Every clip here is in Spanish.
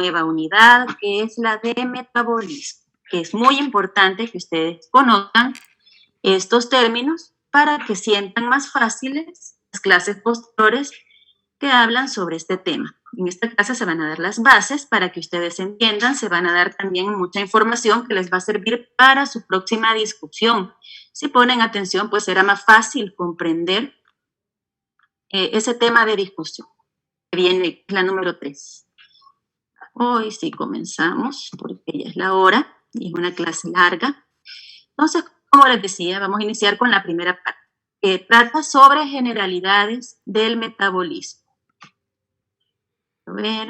nueva unidad, que es la de metabolismo, que es muy importante que ustedes conozcan estos términos para que sientan más fáciles las clases posteriores que hablan sobre este tema. En esta clase se van a dar las bases para que ustedes entiendan, se van a dar también mucha información que les va a servir para su próxima discusión. Si ponen atención, pues será más fácil comprender ese tema de discusión, que viene la número 3. Hoy sí comenzamos, porque ya es la hora y es una clase larga. Entonces, como les decía, vamos a iniciar con la primera parte, que trata sobre generalidades del metabolismo. A ver,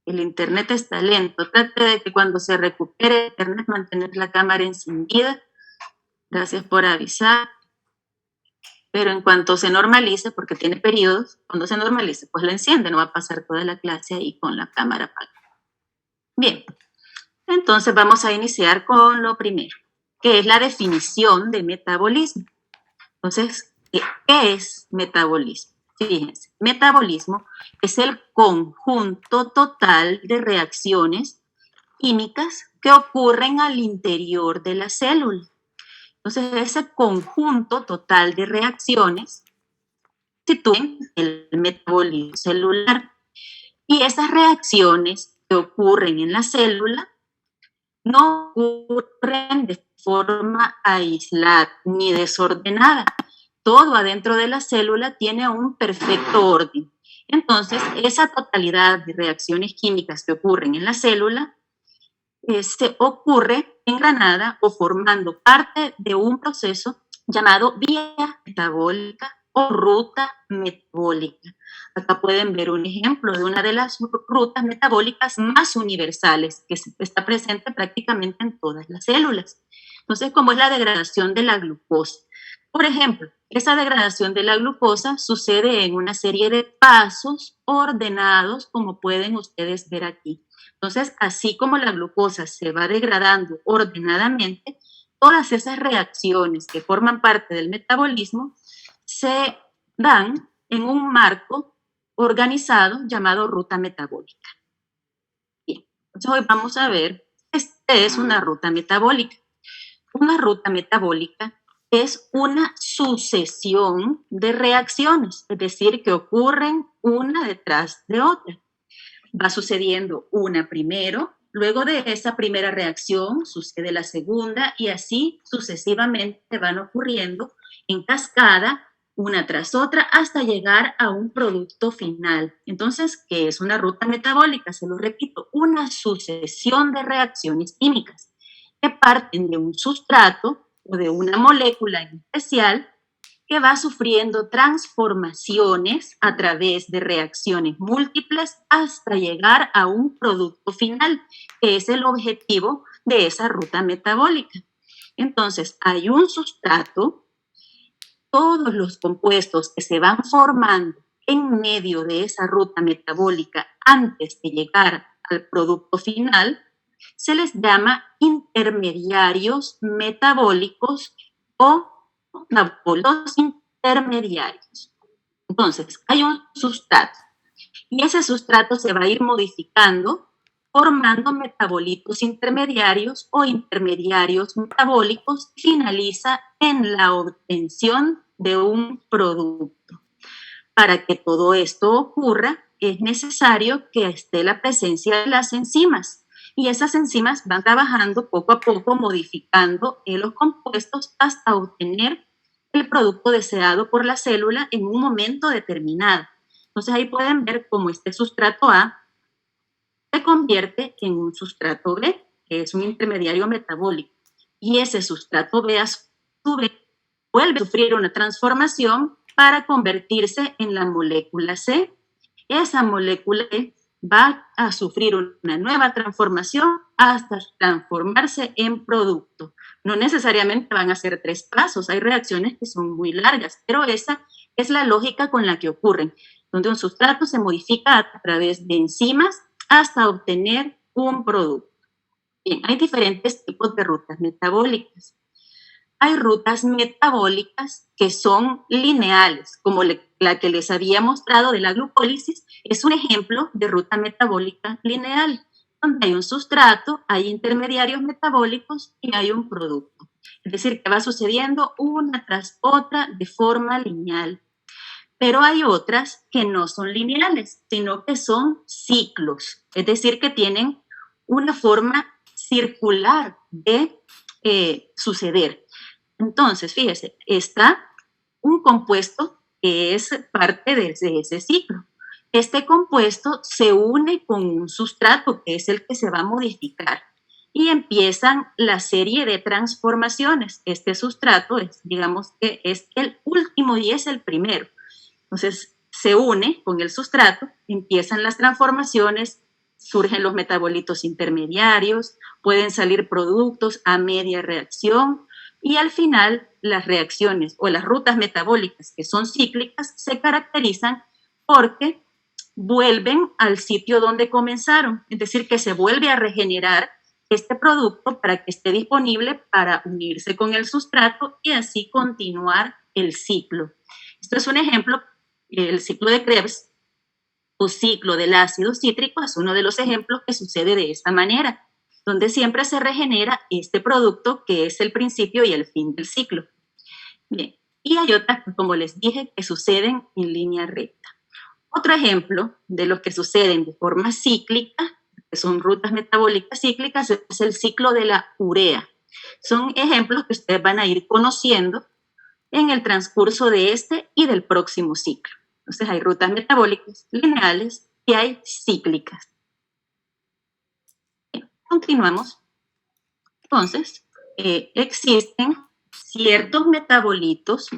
el internet está lento. Trate de que cuando se recupere el internet mantener la cámara encendida. Gracias por avisar. Pero en cuanto se normalice, porque tiene periodos, cuando se normalice, pues lo enciende, no va a pasar toda la clase ahí con la cámara apagada. Bien, entonces vamos a iniciar con lo primero, que es la definición de metabolismo. Entonces, ¿qué es metabolismo? Fíjense, metabolismo es el conjunto total de reacciones químicas que ocurren al interior de la célula. Entonces, ese conjunto total de reacciones constituyen el metabolismo celular. Y esas reacciones que ocurren en la célula no ocurren de forma aislada ni desordenada. Todo adentro de la célula tiene un perfecto orden. Entonces, esa totalidad de reacciones químicas que ocurren en la célula ocurre engranada o formando parte de un proceso llamado vía metabólica o ruta metabólica. Acá pueden ver un ejemplo de una de las rutas metabólicas más universales que está presente prácticamente en todas las células. Entonces, como es la degradación de la glucosa. Por ejemplo, esa degradación de la glucosa sucede en una serie de pasos ordenados, como pueden ustedes ver aquí. Entonces, así como la glucosa se va degradando ordenadamente, todas esas reacciones que forman parte del metabolismo se dan en un marco organizado llamado ruta metabólica. Bien, entonces hoy vamos a ver qué es una ruta metabólica. Una ruta metabólica es una sucesión de reacciones, es decir, que ocurren una detrás de otra. Va sucediendo una primero, luego de esa primera reacción sucede la segunda y así sucesivamente van ocurriendo en cascada una tras otra hasta llegar a un producto final. Entonces, ¿qué es una ruta metabólica? Se lo repito, una sucesión de reacciones químicas que parten de un sustrato o de una molécula en especial que va sufriendo transformaciones a través de reacciones múltiples hasta llegar a un producto final, que es el objetivo de esa ruta metabólica. Entonces, hay un sustrato, todos los compuestos que se van formando en medio de esa ruta metabólica antes de llegar al producto final, se les llama intermediarios metabólicos o metabolitos intermediarios. Entonces, hay un sustrato y ese sustrato se va a ir modificando formando metabolitos intermediarios o intermediarios metabólicos y finaliza en la obtención de un producto. Para que todo esto ocurra, es necesario que esté la presencia de las enzimas. Y esas enzimas van trabajando poco a poco, modificando los compuestos hasta obtener el producto deseado por la célula en un momento determinado. Entonces ahí pueden ver cómo este sustrato A se convierte en un sustrato B, que es un intermediario metabólico. Y ese sustrato B a su vez vuelve a sufrir una transformación para convertirse en la molécula C. Esa molécula E va a sufrir una nueva transformación hasta transformarse en producto. No necesariamente van a ser 3 pasos, hay reacciones que son muy largas, pero esa es la lógica con la que ocurren, donde un sustrato se modifica a través de enzimas hasta obtener un producto. Bien, hay diferentes tipos de rutas metabólicas. hay rutas metabólicas que son lineales, como la que les había mostrado de la glucólisis, es un ejemplo de ruta metabólica lineal, donde hay un sustrato, hay intermediarios metabólicos y hay un producto. Es decir, que va sucediendo una tras otra de forma lineal. Pero hay otras que no son lineales, sino que son ciclos, es decir, que tienen una forma circular de suceder. Entonces, fíjese, está un compuesto que es parte de ese ciclo. Este compuesto se une con un sustrato que es el que se va a modificar y empiezan la serie de transformaciones. Este sustrato es, digamos que es el último y es el primero. Entonces, se une con el sustrato, empiezan las transformaciones, surgen los metabolitos intermediarios, pueden salir productos a media reacción y al final las reacciones o las rutas metabólicas que son cíclicas se caracterizan porque vuelven al sitio donde comenzaron, es decir, que se vuelve a regenerar este producto para que esté disponible para unirse con el sustrato y así continuar el ciclo. Esto es un ejemplo, el ciclo de Krebs o ciclo del ácido cítrico es uno de los ejemplos que sucede de esta manera, donde siempre se regenera este producto que es el principio y el fin del ciclo. Bien, y hay otras, como les dije, que suceden en línea recta. Otro ejemplo de los que suceden de forma cíclica, que son rutas metabólicas cíclicas, es el ciclo de la urea. Son ejemplos que ustedes van a ir conociendo en el transcurso de este y del próximo ciclo. Entonces hay rutas metabólicas lineales y hay cíclicas. Bien, continuamos. Entonces, existen ciertos metabolitos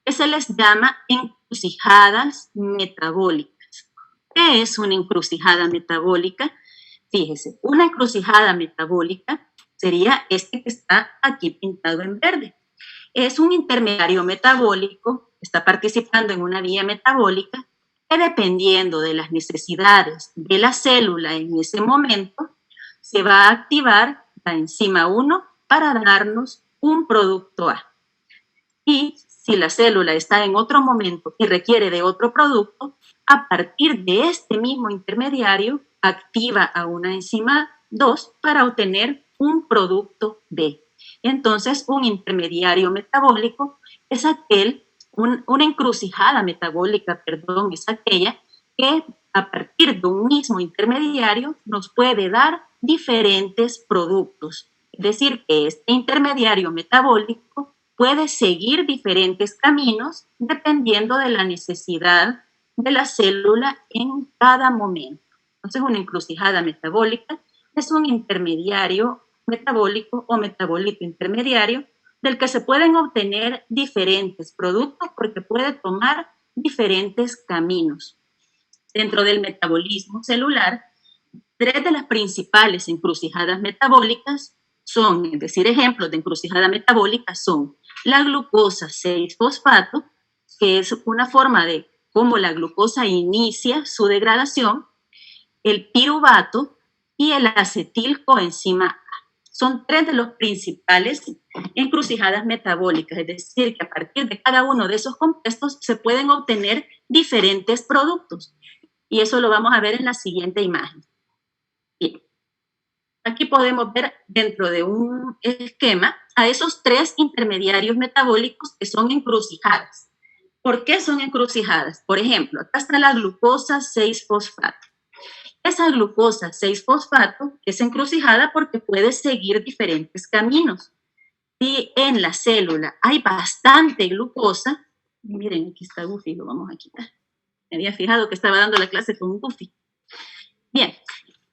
que se les llama encrucijadas metabólicas. ¿Qué es una encrucijada metabólica? Fíjese, una encrucijada metabólica sería este que está aquí pintado en verde. Es un intermediario metabólico, está participando en una vía metabólica que dependiendo de las necesidades de la célula en ese momento, se va a activar la enzima 1 para darnos un producto A. Y si la célula está en otro momento y requiere de otro producto, a partir de este mismo intermediario activa a una enzima 2 para obtener un producto B. Entonces, un intermediario metabólico es una encrucijada metabólica, es aquella que a partir de un mismo intermediario nos puede dar diferentes productos. Es decir, que este intermediario metabólico puede seguir diferentes caminos dependiendo de la necesidad de la célula en cada momento. Entonces, una encrucijada metabólica es un intermediario metabólico o metabolito intermediario del que se pueden obtener diferentes productos porque puede tomar diferentes caminos. Dentro del metabolismo celular, tres de las principales encrucijadas metabólicas son, es decir, ejemplos de encrucijada metabólica son la glucosa 6-fosfato, que es una forma de cómo la glucosa inicia su degradación, el piruvato y el acetilcoenzima A. Son tres de los principales encrucijadas metabólicas, es decir, que a partir de cada uno de esos compuestos se pueden obtener diferentes productos. Y eso lo vamos a ver en la siguiente imagen. Bien. Aquí podemos ver dentro de un esquema a esos tres intermediarios metabólicos que son encrucijadas. ¿Por qué son encrucijadas? Por ejemplo, acá está la glucosa 6-fosfato. Esa glucosa 6-fosfato es encrucijada porque puede seguir diferentes caminos. Si en la célula hay bastante glucosa, miren, aquí está Goofy, lo vamos a quitar. Me había fijado que estaba dando la clase con Goofy. Bien,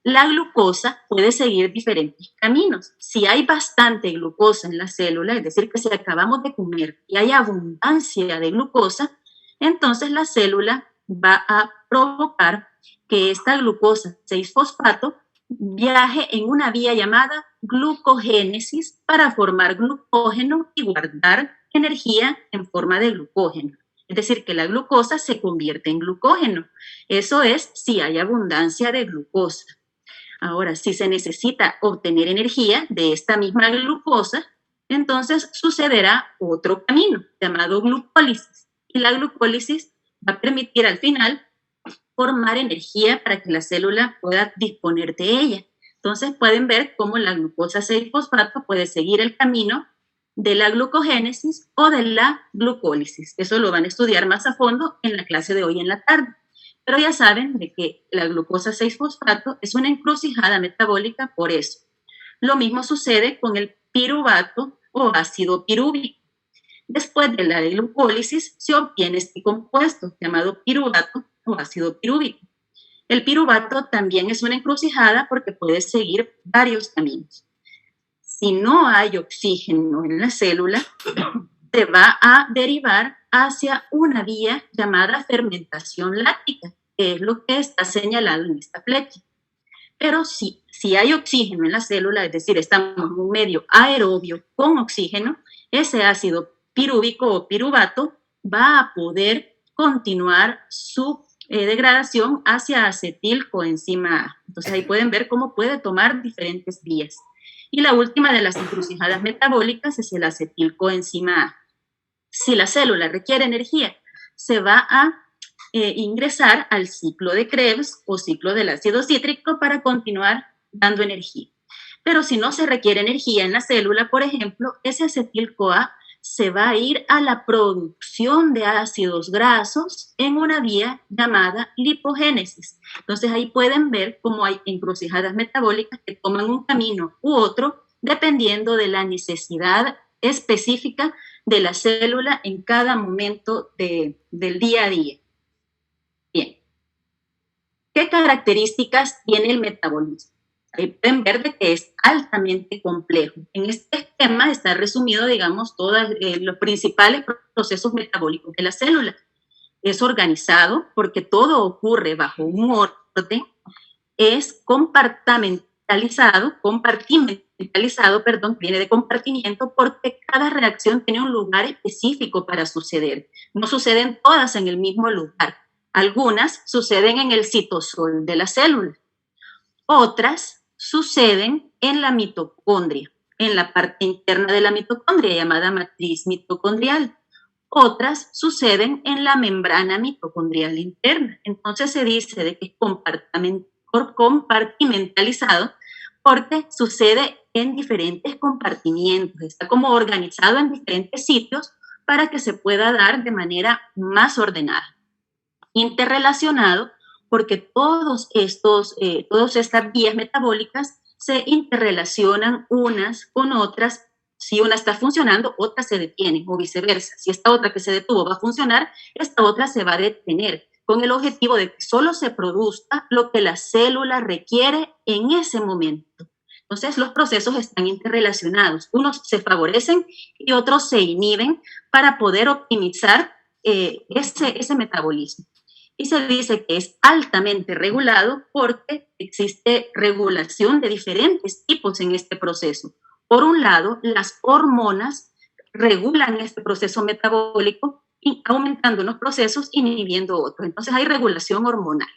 la glucosa puede seguir diferentes caminos. Si hay bastante glucosa en la célula, es decir, que si acabamos de comer y hay abundancia de glucosa, entonces la célula va a provocar que esta glucosa 6-fosfato viaje en una vía llamada glucogénesis para formar glucógeno y guardar energía en forma de glucógeno. Es decir, que la glucosa se convierte en glucógeno. Eso es si hay abundancia de glucosa. Ahora, si se necesita obtener energía de esta misma glucosa, entonces sucederá otro camino llamado glucólisis. Y la glucólisis va a permitir al final formar energía para que la célula pueda disponer de ella. Entonces pueden ver cómo la glucosa 6-fosfato puede seguir el camino de la glucogénesis o de la glucólisis. Eso lo van a estudiar más a fondo en la clase de hoy en la tarde. Pero ya saben de que la glucosa 6-fosfato es una encrucijada metabólica por eso. Lo mismo sucede con el piruvato o ácido pirúvico. Después de la glucólisis se obtiene este compuesto llamado piruvato o ácido pirúvico. El piruvato también es una encrucijada porque puede seguir varios caminos. Si no hay oxígeno en la célula, se va a derivar hacia una vía llamada fermentación láctica, que es lo que está señalado en esta flecha. Pero si hay oxígeno en la célula, es decir, estamos en un medio aerobio con oxígeno, ese ácido pirúvico o piruvato va a poder continuar su degradación hacia acetilcoenzima A. Entonces ahí pueden ver cómo puede tomar diferentes vías. Y la última de las encrucijadas metabólicas es el acetilcoenzima A. Si la célula requiere energía, se va a ingresar al ciclo de Krebs o ciclo del ácido cítrico para continuar dando energía. Pero si no se requiere energía en la célula, por ejemplo, ese acetil-CoA se va a ir a la producción de ácidos grasos en una vía llamada lipogénesis. Entonces ahí pueden ver cómo hay encrucijadas metabólicas que toman un camino u otro dependiendo de la necesidad específica de la célula en cada momento del día a día. Bien, ¿qué características tiene el metabolismo? Ahí pueden ver de que es altamente complejo. En este esquema está resumido, digamos, todos los principales procesos metabólicos de la célula. Es organizado porque todo ocurre bajo un orden, es compartimentalizado, viene de compartimiento porque cada reacción tiene un lugar específico para suceder. No suceden todas en el mismo lugar. Algunas suceden en el citosol de la célula. Otras suceden en la mitocondria, en la parte interna de la mitocondria llamada matriz mitocondrial. Otras suceden en la membrana mitocondrial interna. Entonces se dice de que es compartimentalizado porque sucede en diferentes compartimientos, está como organizado en diferentes sitios para que se pueda dar de manera más ordenada. Interrelacionado porque todas estas vías metabólicas se interrelacionan unas con otras. Si una está funcionando, otra se detiene o viceversa. Si esta otra que se detuvo va a funcionar, esta otra se va a detener con el objetivo de que solo se produzca lo que la célula requiere en ese momento. Entonces, los procesos están interrelacionados. Unos se favorecen y otros se inhiben para poder optimizar ese metabolismo. Y se dice que es altamente regulado porque existe regulación de diferentes tipos en este proceso. Por un lado, las hormonas regulan este proceso metabólico, aumentando unos procesos, inhibiendo otros. Entonces hay regulación hormonal.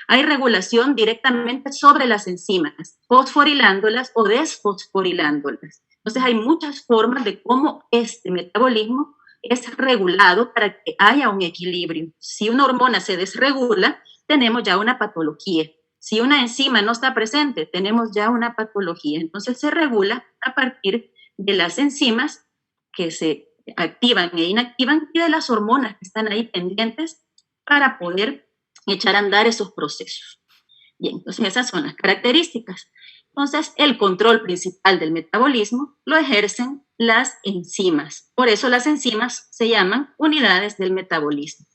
Hay regulación directamente sobre las enzimas, fosforilándolas o desfosforilándolas. Entonces hay muchas formas de cómo este metabolismo es regulado para que haya un equilibrio. Si una hormona se desregula, tenemos ya una patología. Si una enzima no está presente, tenemos ya una patología. Entonces se regula a partir de las enzimas que se activan e inactivan y de las hormonas que están ahí pendientes para poder echar a andar esos procesos. Bien, entonces esas son las características. Entonces, el control principal del metabolismo lo ejercen las enzimas. Por eso las enzimas se llaman unidades del metabolismo.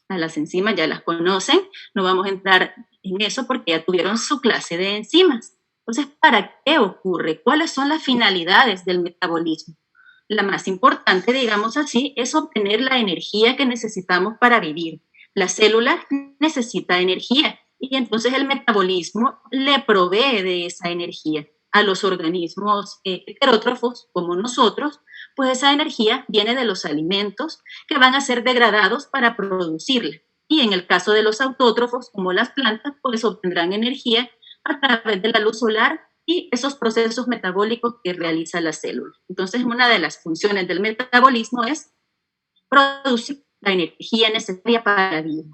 A las enzimas ya las conocen, no vamos a entrar en eso porque ya tuvieron su clase de enzimas. Entonces, ¿para qué ocurre? ¿Cuáles son las finalidades del metabolismo? La más importante, digamos así, es obtener la energía que necesitamos para vivir. La célula necesita energía y entonces el metabolismo le provee de esa energía a los organismos heterótrofos como nosotros, pues esa energía viene de los alimentos que van a ser degradados para producirla. Y en el caso de los autótrofos, como las plantas, pues obtendrán energía a través de la luz solar y esos procesos metabólicos que realiza la célula. Entonces, una de las funciones del metabolismo es producir la energía necesaria para la vida.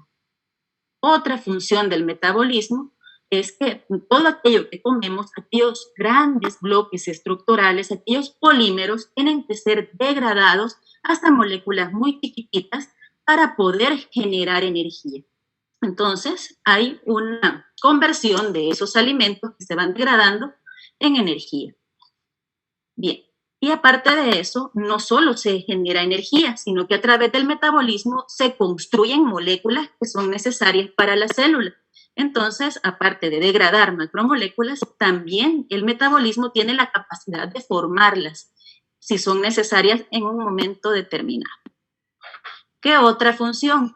Otra función del metabolismo es que todo aquello que comemos, aquellos grandes bloques estructurales, aquellos polímeros, tienen que ser degradados hasta moléculas muy chiquititas para poder generar energía. Entonces, hay una conversión de esos alimentos que se van degradando en energía. Bien, y aparte de eso, no solo se genera energía, sino que a través del metabolismo se construyen moléculas que son necesarias para la célula. Entonces, aparte de degradar macromoléculas, también el metabolismo tiene la capacidad de formarlas, si son necesarias en un momento determinado. ¿Qué otra función?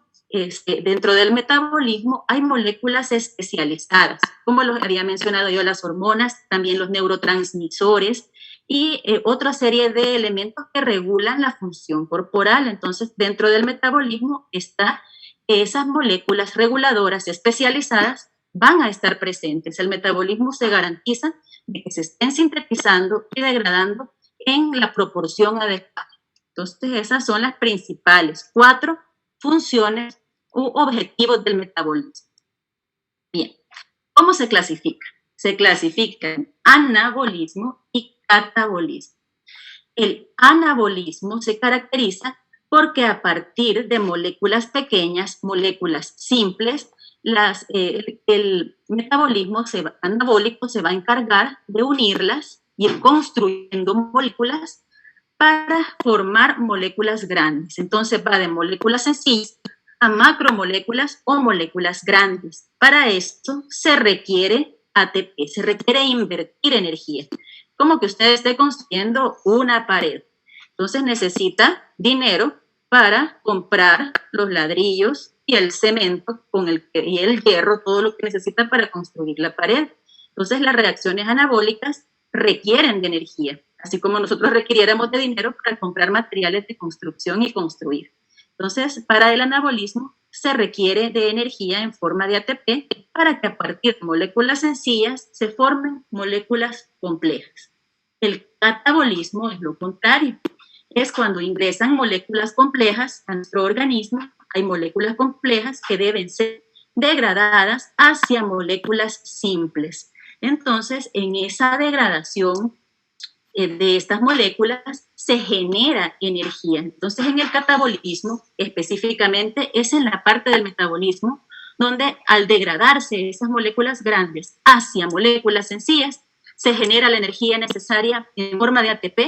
Dentro del metabolismo hay moléculas especializadas, como lo había mencionado yo, las hormonas, también los neurotransmisores y otra serie de elementos que regulan la función corporal. Entonces, dentro del metabolismo está esas moléculas reguladoras especializadas van a estar presentes. El metabolismo se garantiza de que se estén sintetizando y degradando en la proporción adecuada. Entonces, esas son las principales 4 funciones u objetivos del metabolismo. Bien, ¿cómo se clasifica? Se clasifica en anabolismo y catabolismo. El anabolismo se caracteriza porque a partir de moléculas pequeñas, simples, el metabolismo anabólico se va a encargar de unirlas y ir construyendo moléculas para formar moléculas grandes. Entonces va de moléculas sencillas a macromoléculas o moléculas grandes. Para esto se requiere ATP, se requiere invertir energía. Como que usted esté construyendo una pared. Entonces necesita dinero para comprar los ladrillos y el cemento y el hierro, todo lo que necesita para construir la pared. Entonces las reacciones anabólicas requieren de energía, así como nosotros requiriéramos de dinero para comprar materiales de construcción y construir. Entonces, para el anabolismo se requiere de energía en forma de ATP para que a partir de moléculas sencillas se formen moléculas complejas. El catabolismo es lo contrario, es cuando ingresan moléculas complejas a nuestro organismo. Hay moléculas complejas que deben ser degradadas hacia moléculas simples. Entonces, en esa degradación de estas moléculas se genera energía. Entonces, en el catabolismo, específicamente, es en la parte del metabolismo donde al degradarse esas moléculas grandes hacia moléculas sencillas, se genera la energía necesaria en forma de ATP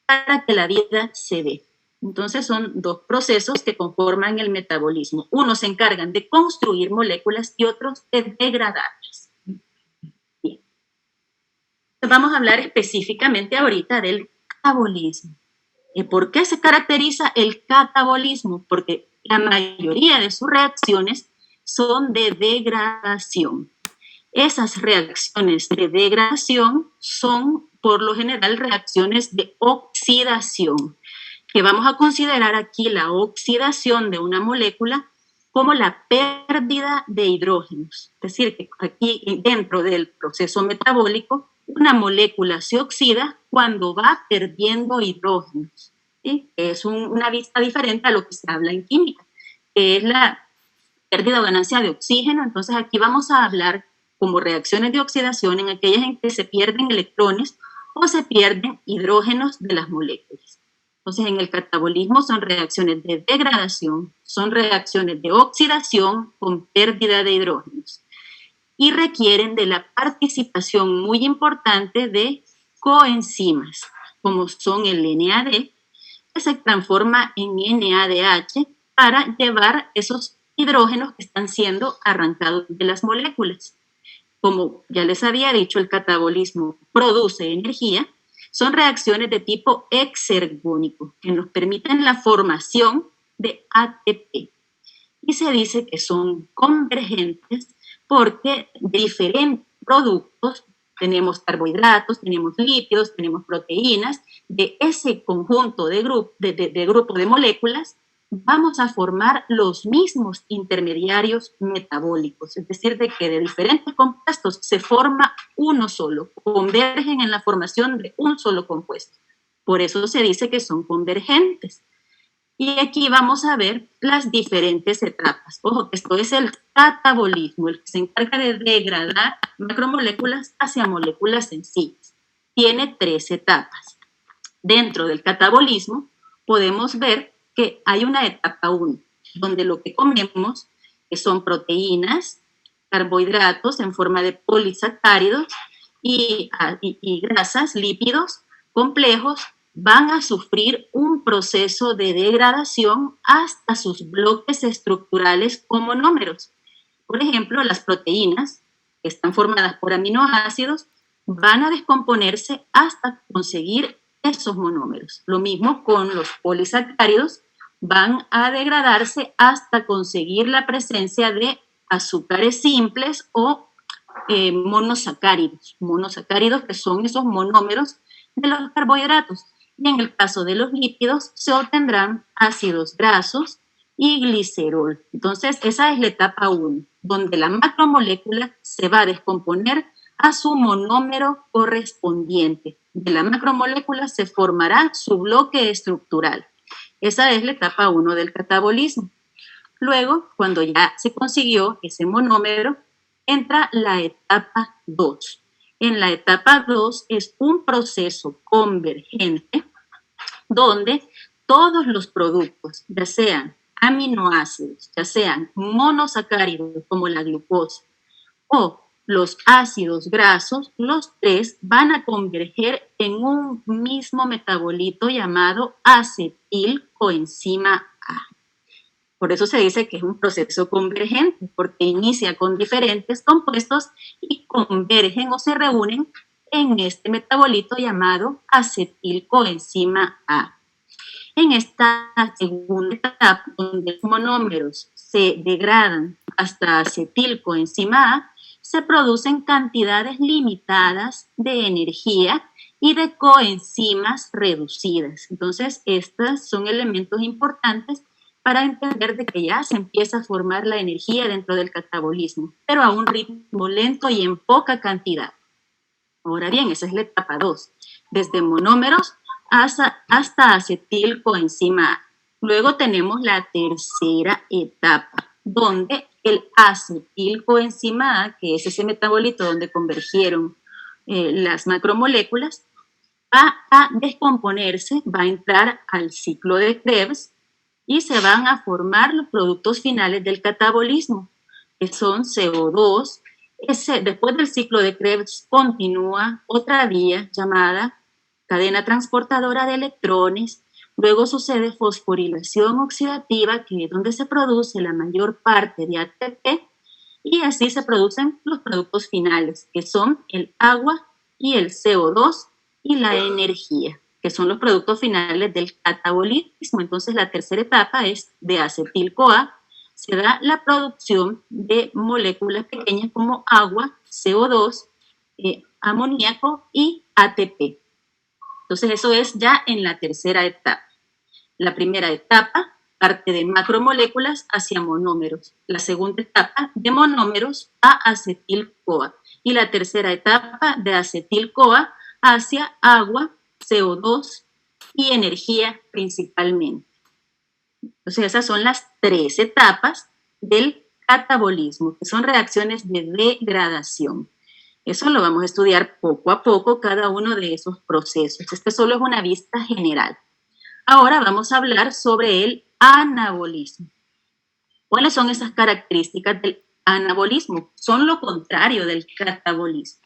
para que la vida se dé. Entonces, son 2 procesos que conforman el metabolismo. Unos se encargan de construir moléculas y otros de degradarlas. Bien. Vamos a hablar específicamente ahorita del catabolismo. ¿Por qué se caracteriza el catabolismo? Porque la mayoría de sus reacciones son de degradación. Esas reacciones de degradación son, por lo general, reacciones de oxidación, que vamos a considerar aquí la oxidación de una molécula como la pérdida de hidrógenos. Es decir, que aquí dentro del proceso metabólico, una molécula se oxida cuando va perdiendo hidrógenos. ¿Sí? Es una vista diferente a lo que se habla en química, que es la pérdida o ganancia de oxígeno. Entonces aquí vamos a hablar como reacciones de oxidación en aquellas en que se pierden electrones o se pierden hidrógenos de las moléculas. Entonces, en el catabolismo son reacciones de degradación, son reacciones de oxidación con pérdida de hidrógenos y requieren de la participación muy importante de coenzimas, como son el NAD, que se transforma en NADH para llevar esos hidrógenos que están siendo arrancados de las moléculas. Como ya les había dicho, el catabolismo produce energía. Son reacciones de tipo exergónico que nos permiten la formación de ATP. Y se dice que son convergentes porque diferentes productos, tenemos carbohidratos, tenemos lípidos, tenemos proteínas, de ese conjunto de grupo de moléculas vamos a formar los mismos intermediarios metabólicos, es decir, de que de diferentes compuestos se forma uno solo, convergen en la formación de un solo compuesto. Por eso se dice que son convergentes. Y aquí vamos a ver las diferentes etapas. Ojo, esto es el catabolismo, el que se encarga de degradar macromoléculas hacia moléculas sencillas. Tiene 3 etapas. Dentro del catabolismo podemos ver que hay una etapa 1, donde lo que comemos, que son proteínas, carbohidratos en forma de polisacáridos y grasas, lípidos complejos, van a sufrir un proceso de degradación hasta sus bloques estructurales como monómeros. Por ejemplo, las proteínas, que están formadas por aminoácidos, van a descomponerse hasta conseguir esos monómeros. Lo mismo con los polisacáridos, van a degradarse hasta conseguir la presencia de azúcares simples o monosacáridos. Monosacáridos que son esos monómeros de los carbohidratos. Y en el caso de los lípidos se obtendrán ácidos grasos y glicerol. Entonces, esa es la etapa 1, donde la macromolécula se va a descomponer a su monómero correspondiente. De la macromolécula se formará su bloque estructural. Esa es la etapa 1 del catabolismo. Luego, cuando ya se consiguió ese monómero, entra la etapa 2. En la etapa 2 es un proceso convergente donde todos los productos, ya sean aminoácidos, ya sean monosacáridos como la glucosa o los ácidos grasos, los 3 van a converger en un mismo metabolito llamado acetilcoenzima A. Por eso se dice que es un proceso convergente, porque inicia con diferentes compuestos y convergen o se reúnen en este metabolito llamado acetilcoenzima A. En esta segunda etapa, donde los monómeros se degradan hasta acetilcoenzima A, se producen cantidades limitadas de energía y de coenzimas reducidas. Entonces, estos son elementos importantes para entender de que ya se empieza a formar la energía dentro del catabolismo, pero a un ritmo lento y en poca cantidad. Ahora bien, esa es la etapa 2, desde monómeros hasta acetilcoenzima A. Luego tenemos la tercera etapa, donde el acetilcoenzima A, que es ese metabolito donde convergieron las macromoléculas, va a descomponerse, va a entrar al ciclo de Krebs y se van a formar los productos finales del catabolismo, que son CO2. Después del ciclo de Krebs continúa otra vía llamada cadena transportadora de electrones. Luego sucede fosforilación oxidativa, que es donde se produce la mayor parte de ATP, y así se producen los productos finales, que son el agua y el CO2 y la energía, que son los productos finales del catabolismo. Entonces, la tercera etapa es de acetil-CoA. Se da la producción de moléculas pequeñas como agua, CO2, amoníaco y ATP. Entonces, eso es ya en la tercera etapa. La primera etapa parte de macromoléculas hacia monómeros. La segunda etapa de monómeros a acetil-CoA. Y la tercera etapa de acetil-CoA hacia agua, CO2 y energía principalmente. Entonces, esas son las 3 etapas del catabolismo, que son reacciones de degradación. Eso lo vamos a estudiar poco a poco, cada uno de esos procesos. Este solo es una vista general. Ahora vamos a hablar sobre el anabolismo. ¿Cuáles son esas características del anabolismo? Son lo contrario del catabolismo.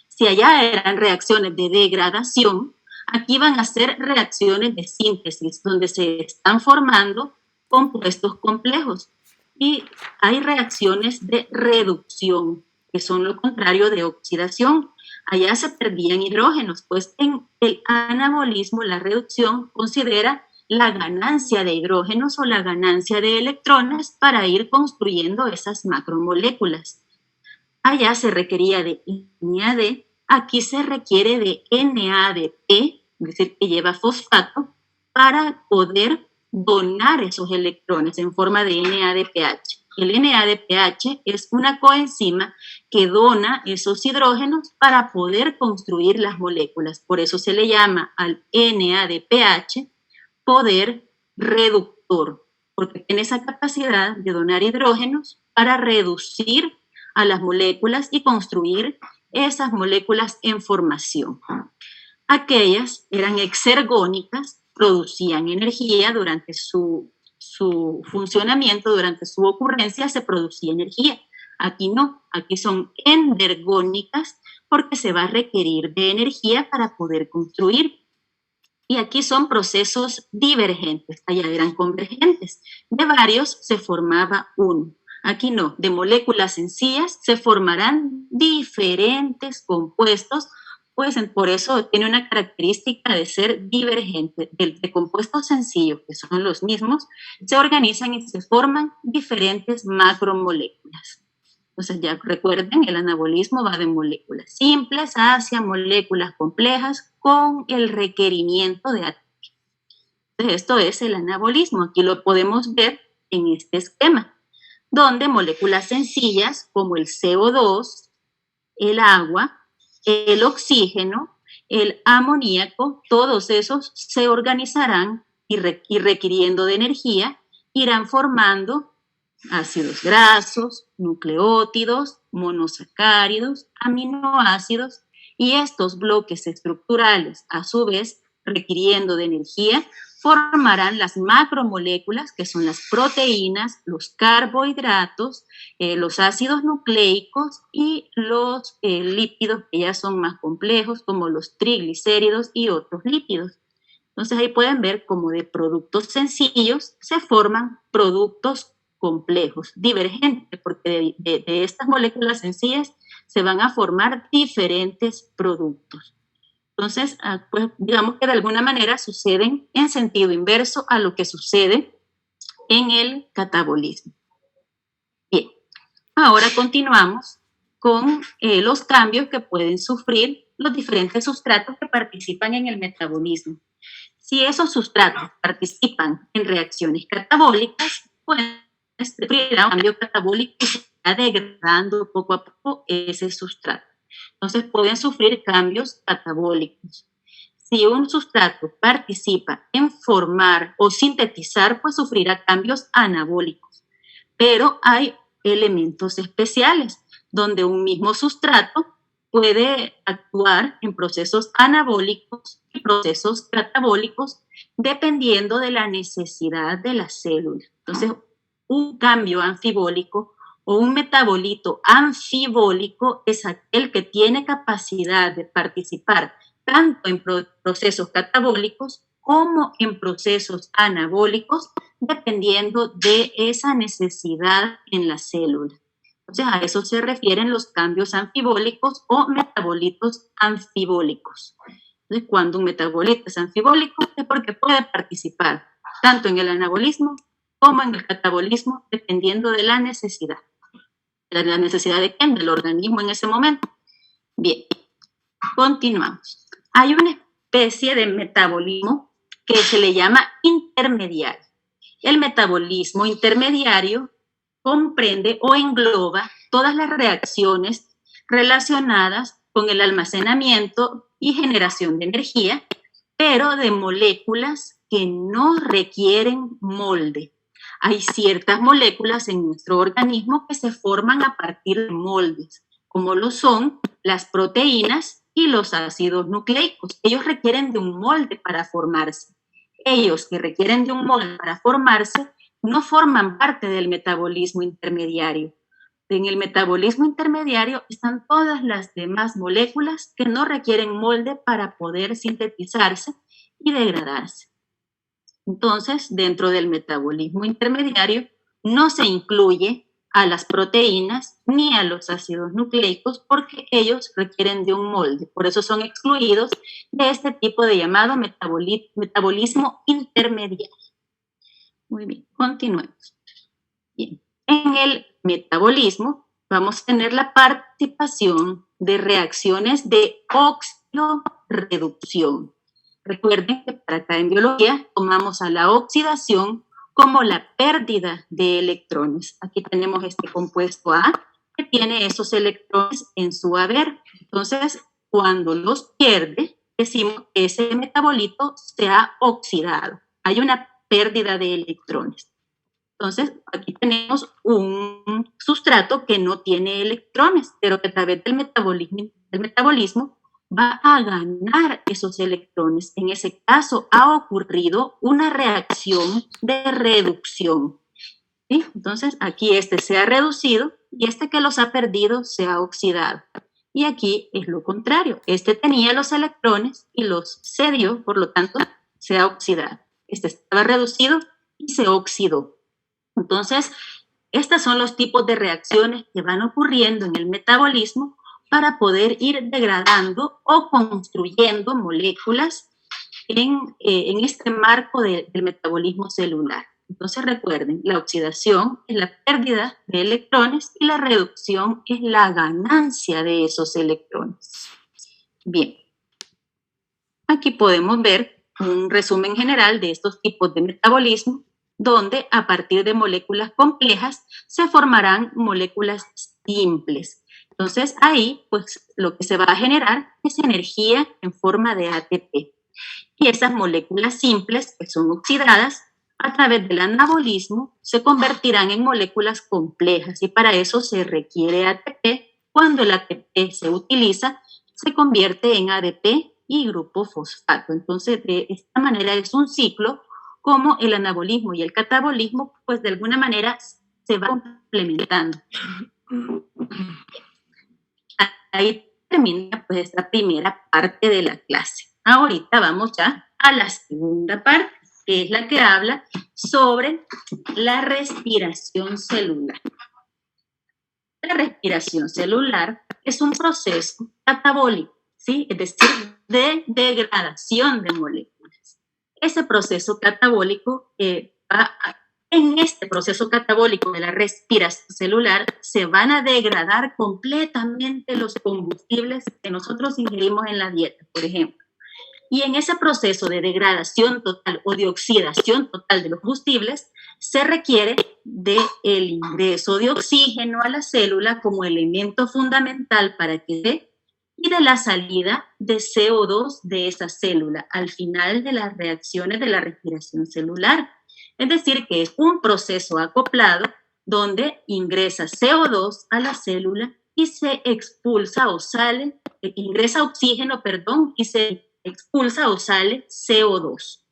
Si allá eran reacciones de degradación, aquí van a ser reacciones de síntesis, donde se están formando compuestos complejos. Y hay reacciones de reducción, que son lo contrario de oxidación. Allá se perdían hidrógenos, pues en el anabolismo la reducción considera la ganancia de hidrógenos o la ganancia de electrones para ir construyendo esas macromoléculas. Allá se requería de NAD, aquí se requiere de NADP, es decir, que lleva fosfato, para poder donar esos electrones en forma de NADPH. El NADPH es una coenzima que dona esos hidrógenos para poder construir las moléculas. Por eso se le llama al NADPH poder reductor, porque tiene esa capacidad de donar hidrógenos para reducir a las moléculas y construir esas moléculas en formación. Aquellas eran exergónicas, producían energía durante su funcionamiento, durante su ocurrencia se producía energía. Aquí no, aquí son endergónicas porque se va a requerir de energía para poder construir. Y aquí son procesos divergentes, allá eran convergentes. De varios se formaba uno. Aquí no, de moléculas sencillas se formarán diferentes compuestos, pues por eso tiene una característica de ser divergente. De compuestos sencillos, que son los mismos, se organizan y se forman diferentes macromoléculas. Entonces ya recuerden, el anabolismo va de moléculas simples hacia moléculas complejas con el requerimiento de ATP. Entonces esto es el anabolismo. Aquí lo podemos ver en este esquema, donde moléculas sencillas como el CO2, el agua, el oxígeno, el amoníaco, todos esos se organizarán y requiriendo de energía, irán formando ácidos grasos, nucleótidos, monosacáridos, aminoácidos, y estos bloques estructurales, a su vez, requiriendo de energía, formarán las macromoléculas, que son las proteínas, los carbohidratos, los ácidos nucleicos y los lípidos, que ya son más complejos, como los triglicéridos y otros lípidos. Entonces ahí pueden ver cómo de productos sencillos se forman productos complejos, divergentes, porque de estas moléculas sencillas se van a formar diferentes productos. Entonces, pues digamos que de alguna manera suceden en sentido inverso a lo que sucede en el catabolismo. Bien, ahora continuamos con los cambios que pueden sufrir los diferentes sustratos que participan en el metabolismo. Si esos sustratos participan en reacciones catabólicas, pueden sufrir un cambio catabólico y se está degradando poco a poco ese sustrato. Entonces pueden sufrir cambios catabólicos. Si un sustrato participa en formar o sintetizar, pues sufrirá cambios anabólicos. Pero hay elementos especiales donde un mismo sustrato puede actuar en procesos anabólicos y procesos catabólicos dependiendo de la necesidad de la célula. Entonces, un cambio anfibólico o un metabolito anfibólico es aquel que tiene capacidad de participar tanto en procesos catabólicos como en procesos anabólicos, dependiendo de esa necesidad en la célula. Entonces, a eso se refieren los cambios anfibólicos o metabolitos anfibólicos. Entonces, cuando un metabolito es anfibólico es porque puede participar tanto en el anabolismo como en el catabolismo, dependiendo de la necesidad. ¿La necesidad de quién? Del organismo en ese momento. Bien, continuamos. Hay una especie de metabolismo que se le llama intermediario. El metabolismo intermediario comprende o engloba todas las reacciones relacionadas con el almacenamiento y generación de energía, pero de moléculas que no requieren molde. Hay ciertas moléculas en nuestro organismo que se forman a partir de moldes, como lo son las proteínas y los ácidos nucleicos. Ellos requieren de un molde para formarse. Ellos que requieren de un molde para formarse no forman parte del metabolismo intermediario. En el metabolismo intermediario están todas las demás moléculas que no requieren molde para poder sintetizarse y degradarse. Entonces, dentro del metabolismo intermediario no se incluye a las proteínas ni a los ácidos nucleicos porque ellos requieren de un molde. Por eso son excluidos de este tipo de llamado metabolismo intermediario. Muy bien, continuemos. Bien. En el metabolismo vamos a tener la participación de reacciones de oxidorreducción. Recuerden que para acá en biología tomamos a la oxidación como la pérdida de electrones. Aquí tenemos este compuesto A que tiene esos electrones en su haber. Entonces, cuando los pierde, decimos que ese metabolito se ha oxidado. Hay una pérdida de electrones. Entonces, aquí tenemos un sustrato que no tiene electrones, pero que a través del metabolismo va a ganar esos electrones. En ese caso, ha ocurrido una reacción de reducción. ¿Sí? Entonces, aquí este se ha reducido y este que los ha perdido se ha oxidado. Y aquí es lo contrario. Este tenía los electrones y los cedió, por lo tanto, se ha oxidado. Este estaba reducido y se oxidó. Entonces, estos son los tipos de reacciones que van ocurriendo en el metabolismo para poder ir degradando o construyendo moléculas en este marco del metabolismo celular. Entonces recuerden, la oxidación es la pérdida de electrones y la reducción es la ganancia de esos electrones. Bien, aquí podemos ver un resumen general de estos tipos de metabolismo, donde a partir de moléculas complejas se formarán moléculas simples. Entonces ahí, pues lo que se va a generar es energía en forma de ATP. Y esas moléculas simples, que son oxidadas, a través del anabolismo se convertirán en moléculas complejas y para eso se requiere ATP. Cuando el ATP se utiliza, se convierte en ADP y grupo fosfato. Entonces, de esta manera es un ciclo como el anabolismo y el catabolismo, pues de alguna manera se van complementando. Ahí termina pues esta primera parte de la clase. Ahorita vamos ya a la segunda parte, que es la que habla sobre la respiración celular. La respiración celular es un proceso catabólico, ¿sí? Es decir, de degradación de moléculas. Ese proceso catabólico en este proceso catabólico de la respiración celular se van a degradar completamente los combustibles que nosotros ingerimos en la dieta, por ejemplo. Y en ese proceso de degradación total o de oxidación total de los combustibles, se requiere del ingreso de oxígeno a la célula como elemento fundamental para que dé y de la salida de CO2 de esa célula al final de las reacciones de la respiración celular. Es decir, que es un proceso acoplado donde ingresa CO2 a la célula y se expulsa o sale, ingresa oxígeno, perdón, y se expulsa o sale CO2.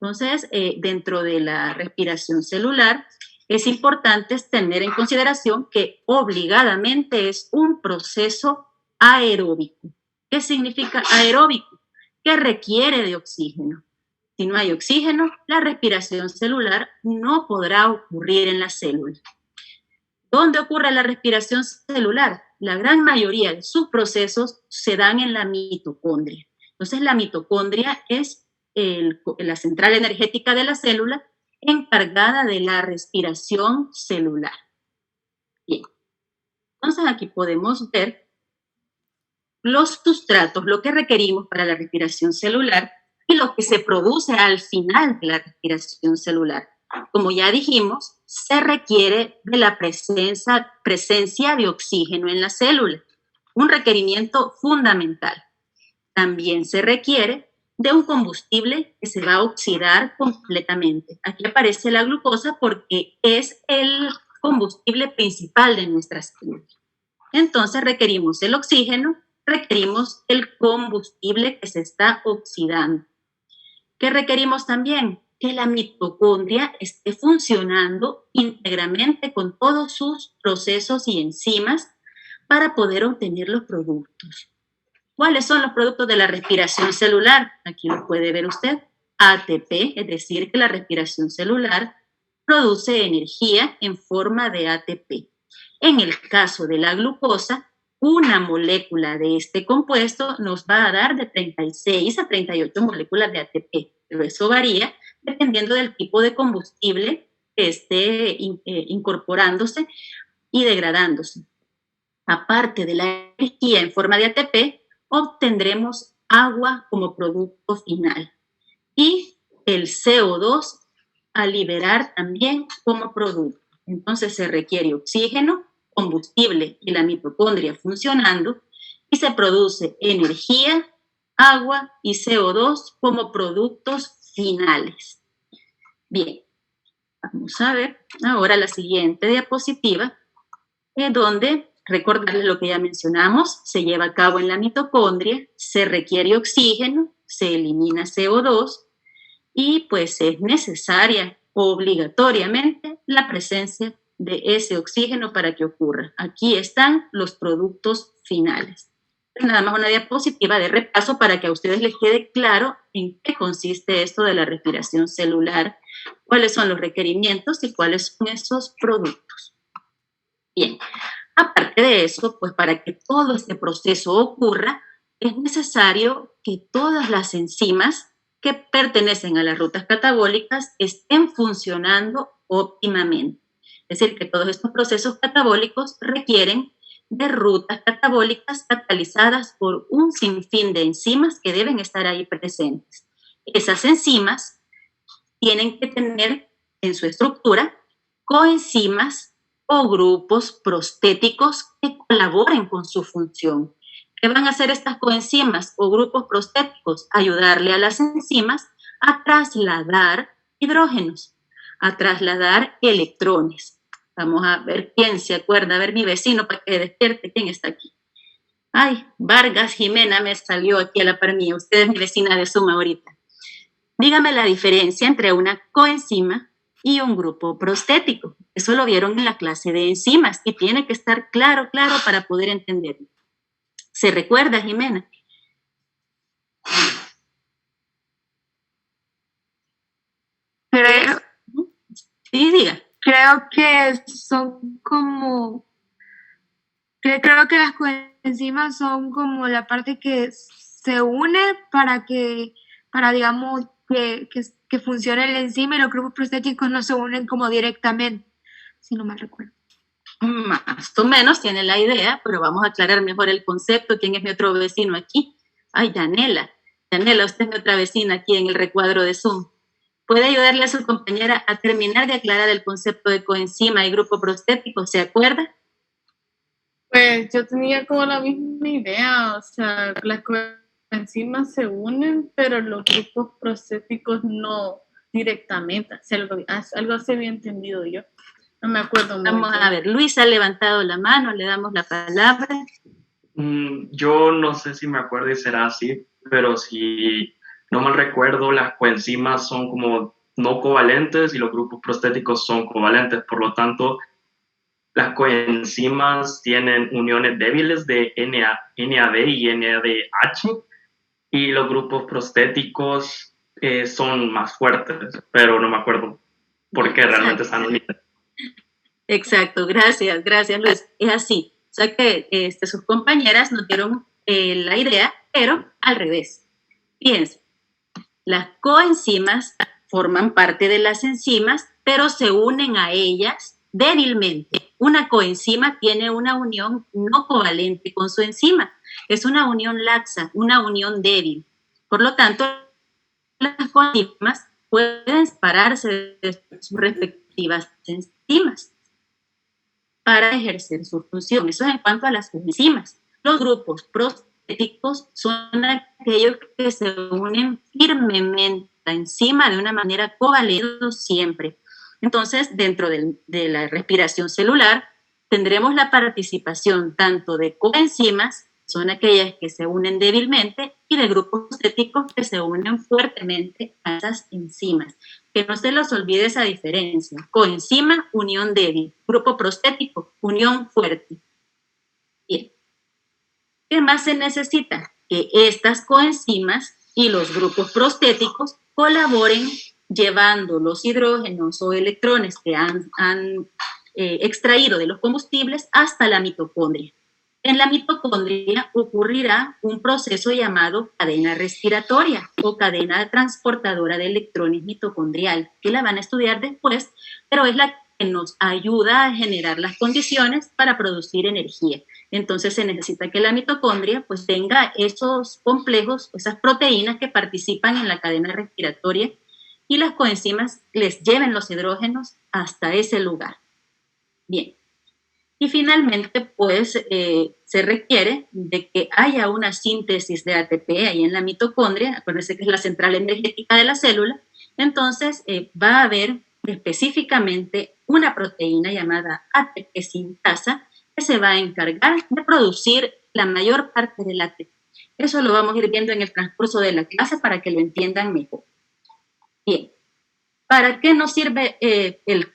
Entonces, dentro de la respiración celular, es importante tener en consideración que obligadamente es un proceso aeróbico. ¿Qué significa aeróbico? Que requiere de oxígeno. Si no hay oxígeno, la respiración celular no podrá ocurrir en la célula. ¿Dónde ocurre la respiración celular? La gran mayoría de sus procesos se dan en la mitocondria. Entonces, la mitocondria es la central energética de la célula encargada de la respiración celular. Bien, entonces aquí podemos ver los sustratos, lo que requerimos para la respiración celular y lo que se produce al final de la respiración celular. Como ya dijimos, se requiere de la presencia de oxígeno en la célula, un requerimiento fundamental. También se requiere de un combustible que se va a oxidar completamente. Aquí aparece la glucosa porque es el combustible principal de nuestras células. Entonces requerimos el oxígeno, requerimos el combustible que se está oxidando. ¿Qué requerimos también? Que la mitocondria esté funcionando íntegramente con todos sus procesos y enzimas para poder obtener los productos. ¿Cuáles son los productos de la respiración celular? Aquí lo puede ver usted. ATP, es decir, que la respiración celular produce energía en forma de ATP. En el caso de la glucosa, una molécula de este compuesto nos va a dar de 36 a 38 moléculas de ATP, pero eso varía dependiendo del tipo de combustible que esté incorporándose y degradándose. Aparte de la energía en forma de ATP, obtendremos agua como producto final. y el CO2 a liberar también como producto. Entonces se requiere oxígeno, combustible y la mitocondria funcionando y se produce energía, agua y CO2 como productos finales. Bien, vamos a ver ahora la siguiente diapositiva, donde recordarles lo que ya mencionamos, se lleva a cabo en la mitocondria, se requiere oxígeno, se elimina CO2 y pues es necesaria obligatoriamente la presencia de ese oxígeno para que ocurra. Aquí están los productos finales. Nada más una diapositiva de repaso para que a ustedes les quede claro en qué consiste esto de la respiración celular, cuáles son los requerimientos y cuáles son esos productos. Bien, aparte de eso, pues para que todo este proceso ocurra, es necesario que todas las enzimas que pertenecen a las rutas catabólicas estén funcionando óptimamente. Es decir, que todos estos procesos catabólicos requieren de rutas catabólicas catalizadas por un sinfín de enzimas que deben estar ahí presentes. Esas enzimas tienen que tener en su estructura coenzimas o grupos prostéticos que colaboren con su función. ¿Qué van a hacer estas coenzimas o grupos prostéticos? Ayudarle a las enzimas a trasladar hidrógenos, a trasladar electrones. Vamos a ver quién se acuerda, a ver mi vecino para que despierte, ¿quién está aquí? Ay, Vargas Jimena me salió aquí a la par mía, usted es mi vecina de Zoom ahorita. Dígame la diferencia entre una coenzima y un grupo prostético. Eso lo vieron en la clase de enzimas y tiene que estar claro para poder entenderlo. ¿Se recuerda, Jimena? Creo, Sí, diga. creo que son como, creo que las coenzimas son como la parte que se une para digamos, que funcione la enzima, y los grupos prostéticos no se unen como directamente, si no mal recuerdo. Más o menos tiene la idea, pero vamos a aclarar mejor el concepto. ¿Quién es mi otro vecino aquí? Ay, Yanela. Yanela, usted es mi otra vecina aquí en el recuadro de Zoom. ¿Puede ayudarle a su compañera a terminar de aclarar el concepto de coenzima y grupo prostético? ¿Se acuerda? Pues yo tenía como la misma idea, o sea, las coenzimas se unen, pero los grupos prostéticos no directamente. O sea, algo así había entendido yo. No me acuerdo mucho. Vamos a ver, Luis ha levantado la mano, le damos la palabra. Yo no sé si me acuerdo y será así, pero si no mal recuerdo, las coenzimas son como no covalentes y los grupos prostéticos son covalentes. Por lo tanto, las coenzimas tienen uniones débiles de NAD y NADH y los grupos prostéticos son más fuertes, pero no me acuerdo por qué realmente están unidas. Exacto, gracias Luis. Es así. O sea que sus compañeras nos dieron la idea, pero al revés. Fíjense, las coenzimas forman parte de las enzimas, pero se unen a ellas débilmente. Una coenzima tiene una unión no covalente con su enzima. Es una unión laxa, una unión débil. Por lo tanto, las coenzimas pueden separarse de sus respectivas enzimas para ejercer su función. Eso es en cuanto a las enzimas. Los grupos prostéticos son aquellos que se unen firmemente encima de una manera covalente siempre. Entonces, dentro de la respiración celular, tendremos la participación tanto de coenzimas, que son aquellas que se unen débilmente, y de grupos prostéticos que se unen fuertemente a esas enzimas. Que no se los olvide esa diferencia. Coenzima, unión débil. Grupo prostético, unión fuerte. Bien. ¿Qué más se necesita? Que estas coenzimas y los grupos prostéticos colaboren llevando los hidrógenos o electrones que han extraído de los combustibles hasta la mitocondria. En la mitocondria ocurrirá un proceso llamado cadena respiratoria o cadena transportadora de electrones mitocondrial, que la van a estudiar después, pero es la que nos ayuda a generar las condiciones para producir energía. Entonces se necesita que la mitocondria pues tenga esos complejos, esas proteínas que participan en la cadena respiratoria y las coenzimas les lleven los hidrógenos hasta ese lugar. Bien. Y finalmente, pues, se requiere de que haya una síntesis de ATP ahí en la mitocondria. Acuérdense que es la central energética de la célula. Entonces, va a haber específicamente una proteína llamada ATP sintasa que se va a encargar de producir la mayor parte del ATP. Eso lo vamos a ir viendo en el transcurso de la clase para que lo entiendan mejor. Bien, ¿para qué nos sirve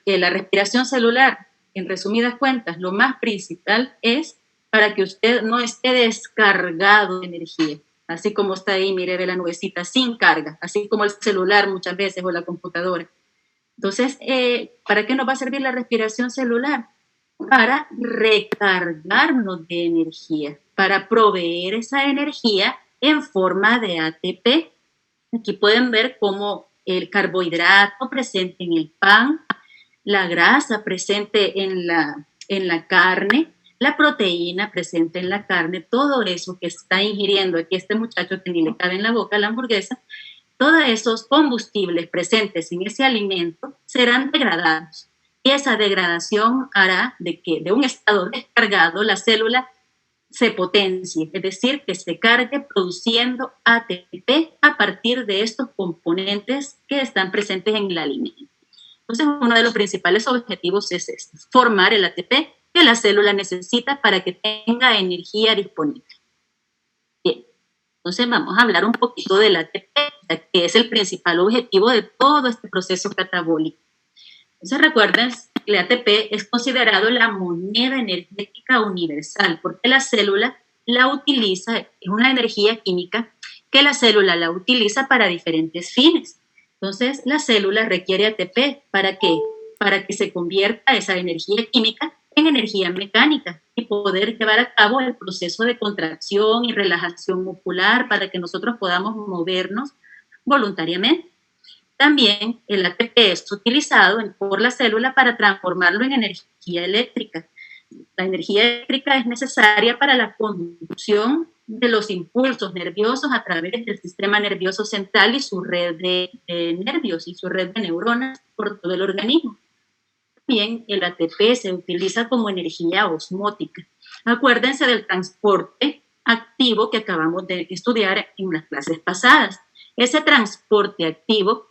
la respiración celular? En resumidas cuentas, lo más principal es para que usted no esté descargado de energía, así como está ahí, mire, ve la nubecita sin carga, así como el celular muchas veces o la computadora. Entonces, ¿para qué nos va a servir la respiración celular? Para recargarnos de energía, para proveer esa energía en forma de ATP. Aquí pueden ver cómo el carbohidrato presente en el pan, la grasa presente en la carne, la proteína presente en la carne, todo eso que está ingiriendo aquí este muchacho que ni le cabe en la boca la hamburguesa, todos esos combustibles presentes en ese alimento serán degradados. Y esa degradación hará de que de un estado descargado la célula se potencie, es decir, que se cargue produciendo ATP a partir de estos componentes que están presentes en el alimento. Entonces, uno de los principales objetivos es este, formar el ATP que la célula necesita para que tenga energía disponible. Bien, entonces vamos a hablar un poquito del ATP, que es el principal objetivo de todo este proceso catabólico. Entonces, recuerden, el ATP es considerado la moneda energética universal, porque la célula la utiliza, es una energía química que la célula la utiliza para diferentes fines. Entonces, la célula requiere ATP, ¿para qué? Para que se convierta esa energía química en energía mecánica y poder llevar a cabo el proceso de contracción y relajación muscular para que nosotros podamos movernos voluntariamente. También el ATP es utilizado por la célula para transformarlo en energía eléctrica. La energía eléctrica es necesaria para la conducción de los impulsos nerviosos a través del sistema nervioso central y su red de nervios y su red de neuronas por todo el organismo. También el ATP se utiliza como energía osmótica. Acuérdense del transporte activo que acabamos de estudiar en las clases pasadas. Ese transporte activo,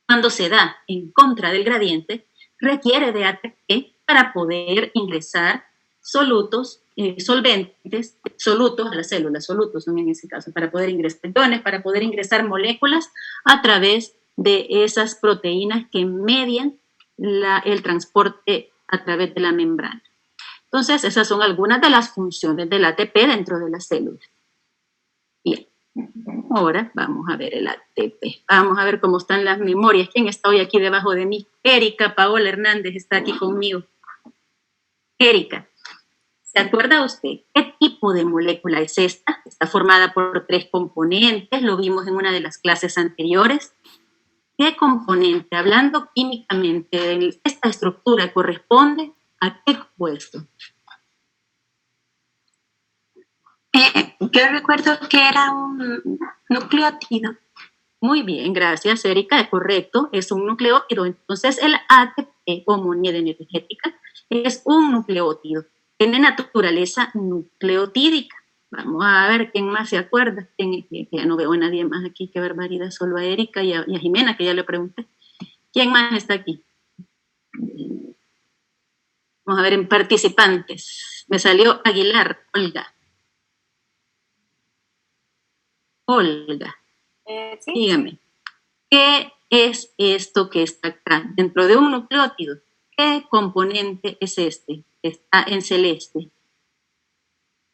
cuando se da en contra del gradiente, requiere de ATP para poder ingresar solutos, solventes, solutos a las células, solutos son en ese caso, para poder ingresar iones, para poder ingresar moléculas a través de esas proteínas que median el transporte a través de la membrana. Entonces, esas son algunas de las funciones del ATP dentro de las células. Bien, ahora vamos a ver el ATP. Vamos a ver cómo están las memorias. ¿Quién está hoy aquí debajo de mí? Erika Paola Hernández está aquí conmigo. Erika, ¿se acuerda usted qué tipo de molécula es esta? Está formada por 3 componentes, lo vimos en una de las clases anteriores. ¿Qué componente, hablando químicamente, esta estructura corresponde a qué compuesto? Yo recuerdo que era un nucleótido. Muy bien, gracias, Erika, es correcto, es un nucleótido. Entonces, el ATP, o moneda energética, es un nucleótido. Tiene naturaleza nucleotídica. Vamos a ver quién más se acuerda. Ya no veo a nadie más aquí, qué barbaridad, solo a Erika y a Jimena, que ya le pregunté. ¿Quién más está aquí? Vamos a ver en participantes. Me salió Aguilar, Olga. Olga, ¿Sí? dígame, ¿qué es esto que está acá dentro de un nucleótido? ¿Qué componente es este que está en celeste?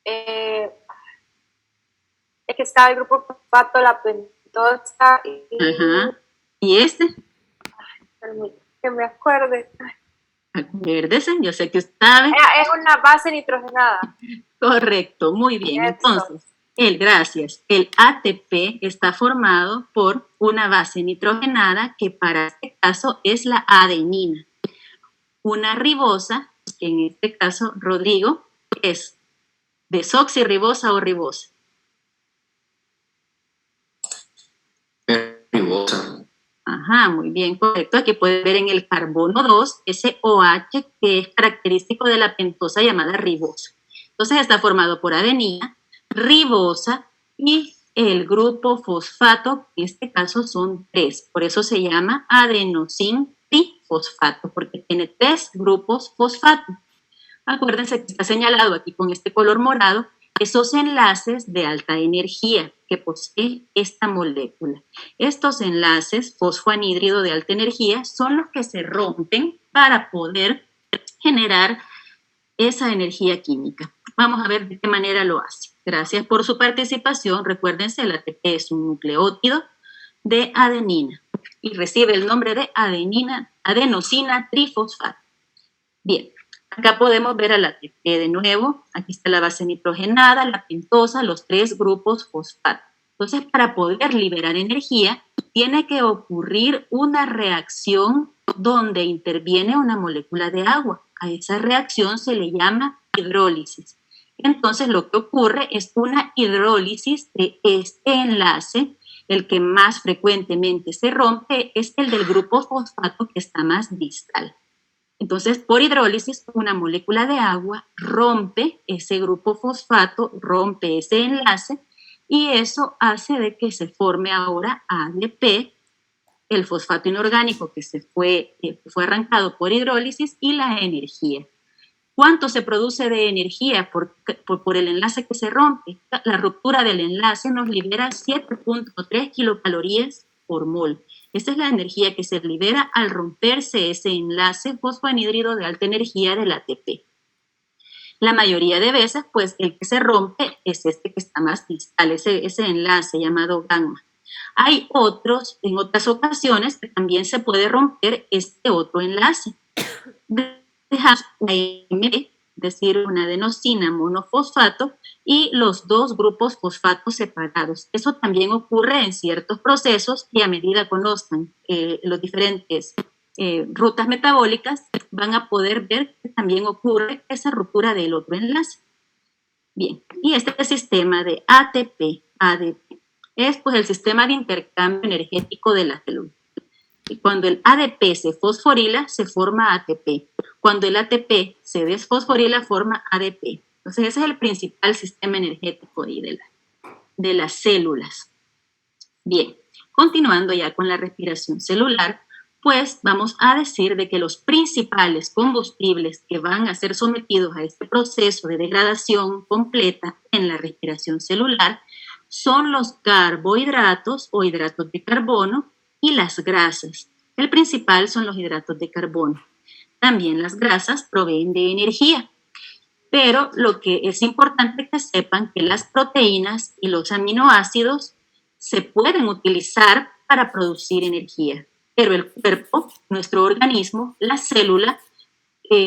Es que está el grupo fosfato, la pentosa y... Ajá. ¿Y este? Que me acuerde. Acuérdese, yo sé que usted sabe. Es una base nitrogenada. Correcto, muy bien. Eso. Entonces, gracias. El ATP está formado por una base nitrogenada que para este caso es la adenina. Una ribosa, que en este caso, Rodrigo, es ¿Desoxirribosa o ribosa? Ribosa. Ajá, muy bien, correcto. Aquí pueden ver en el carbono 2 ese OH que es característico de la pentosa llamada ribosa. Entonces está formado por adenina, ribosa y el grupo fosfato, en este caso son 3, por eso se llama adenosin trifosfato, porque tiene 3 grupos fosfato. Acuérdense que está señalado aquí con este color morado esos enlaces de alta energía que posee esta molécula. Estos enlaces fosfoanhídrido de alta energía son los que se rompen para poder generar esa energía química. Vamos a ver de qué manera lo hace. Gracias por su participación. Recuérdense, el ATP es un nucleótido de adenina y recibe el nombre de adenosina trifosfato. Bien, acá podemos ver al ATP de nuevo. Aquí está la base nitrogenada, la pentosa, los 3 grupos fosfato. Entonces, para poder liberar energía, tiene que ocurrir una reacción donde interviene una molécula de agua. A esa reacción se le llama hidrólisis. Entonces, lo que ocurre es una hidrólisis de este enlace. El que más frecuentemente se rompe es el del grupo fosfato que está más distal. Entonces, por hidrólisis, una molécula de agua rompe ese grupo fosfato, rompe ese enlace, y eso hace de que se forme ahora ADP, el fosfato inorgánico que fue arrancado por hidrólisis, y la energía. ¿Cuánto se produce de energía por el enlace que se rompe? La ruptura del enlace nos libera 7.3 kilocalorías por mol. Esa es la energía que se libera al romperse ese enlace fosfoanhídrido de alta energía del ATP. La mayoría de veces, pues, el que se rompe es este que está más distal, ese enlace llamado gamma. Hay otros, en otras ocasiones, que también se puede romper este otro enlace. Dejar es decir, una adenosina monofosfato y los 2 grupos fosfatos separados. Eso también ocurre en ciertos procesos y a medida conozcan los diferentes rutas metabólicas, van a poder ver que también ocurre esa ruptura del otro enlace. Bien, y este sistema de ATP-ADP es pues el sistema de intercambio energético de la célula. Y cuando el ADP se fosforila, se forma ATP. Cuando el ATP se desfosforila, forma ADP. Entonces, ese es el principal sistema energético de las células. Bien, continuando ya con la respiración celular, pues vamos a decir de que los principales combustibles que van a ser sometidos a este proceso de degradación completa en la respiración celular son los carbohidratos o hidratos de carbono y las grasas. El principal son los hidratos de carbono. También las grasas proveen de energía, pero lo que es importante que sepan que las proteínas y los aminoácidos se pueden utilizar para producir energía, pero el cuerpo, nuestro organismo, la célula,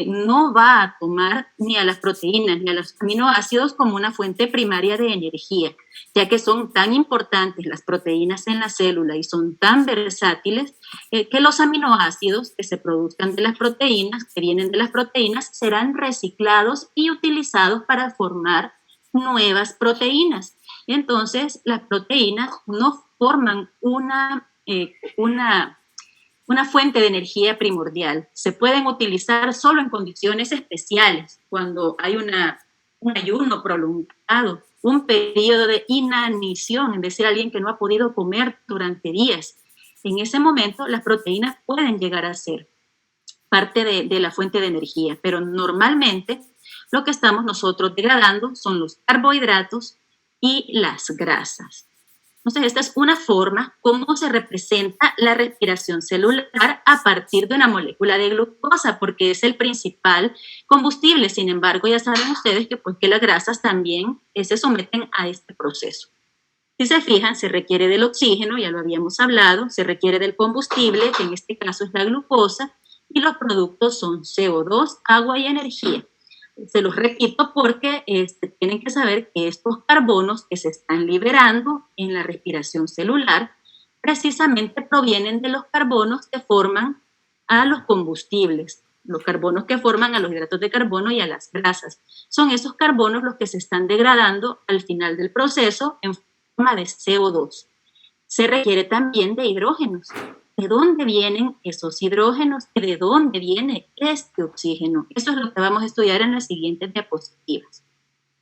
no va a tomar ni a las proteínas ni a los aminoácidos como una fuente primaria de energía, ya que son tan importantes las proteínas en la célula y son tan versátiles que los aminoácidos que se produzcan de las proteínas, que vienen de las proteínas, serán reciclados y utilizados para formar nuevas proteínas. Entonces, las proteínas no forman una fuente de energía primordial. Se pueden utilizar solo en condiciones especiales, cuando hay un ayuno prolongado, un periodo de inanición, es decir, alguien que no ha podido comer durante días. En ese momento, las proteínas pueden llegar a ser parte de la fuente de energía, pero normalmente lo que estamos nosotros degradando son los carbohidratos y las grasas. Entonces, esta es una forma cómo se representa la respiración celular a partir de una molécula de glucosa, porque es el principal combustible. Sin embargo, ya saben ustedes que las grasas también se someten a este proceso. Si se fijan, se requiere del oxígeno, ya lo habíamos hablado, se requiere del combustible, que en este caso es la glucosa, y los productos son CO2, agua y energía. Se los repito porque tienen que saber que estos carbonos que se están liberando en la respiración celular precisamente provienen de los carbonos que forman a los combustibles. los carbonos que forman a los hidratos de carbono y a las grasas. Son esos carbonos los que se están degradando al final del proceso en forma de CO2. Se requiere también de hidrógenos. ¿De dónde vienen esos hidrógenos y de dónde viene este oxígeno? Eso es lo que vamos a estudiar en las siguientes diapositivas.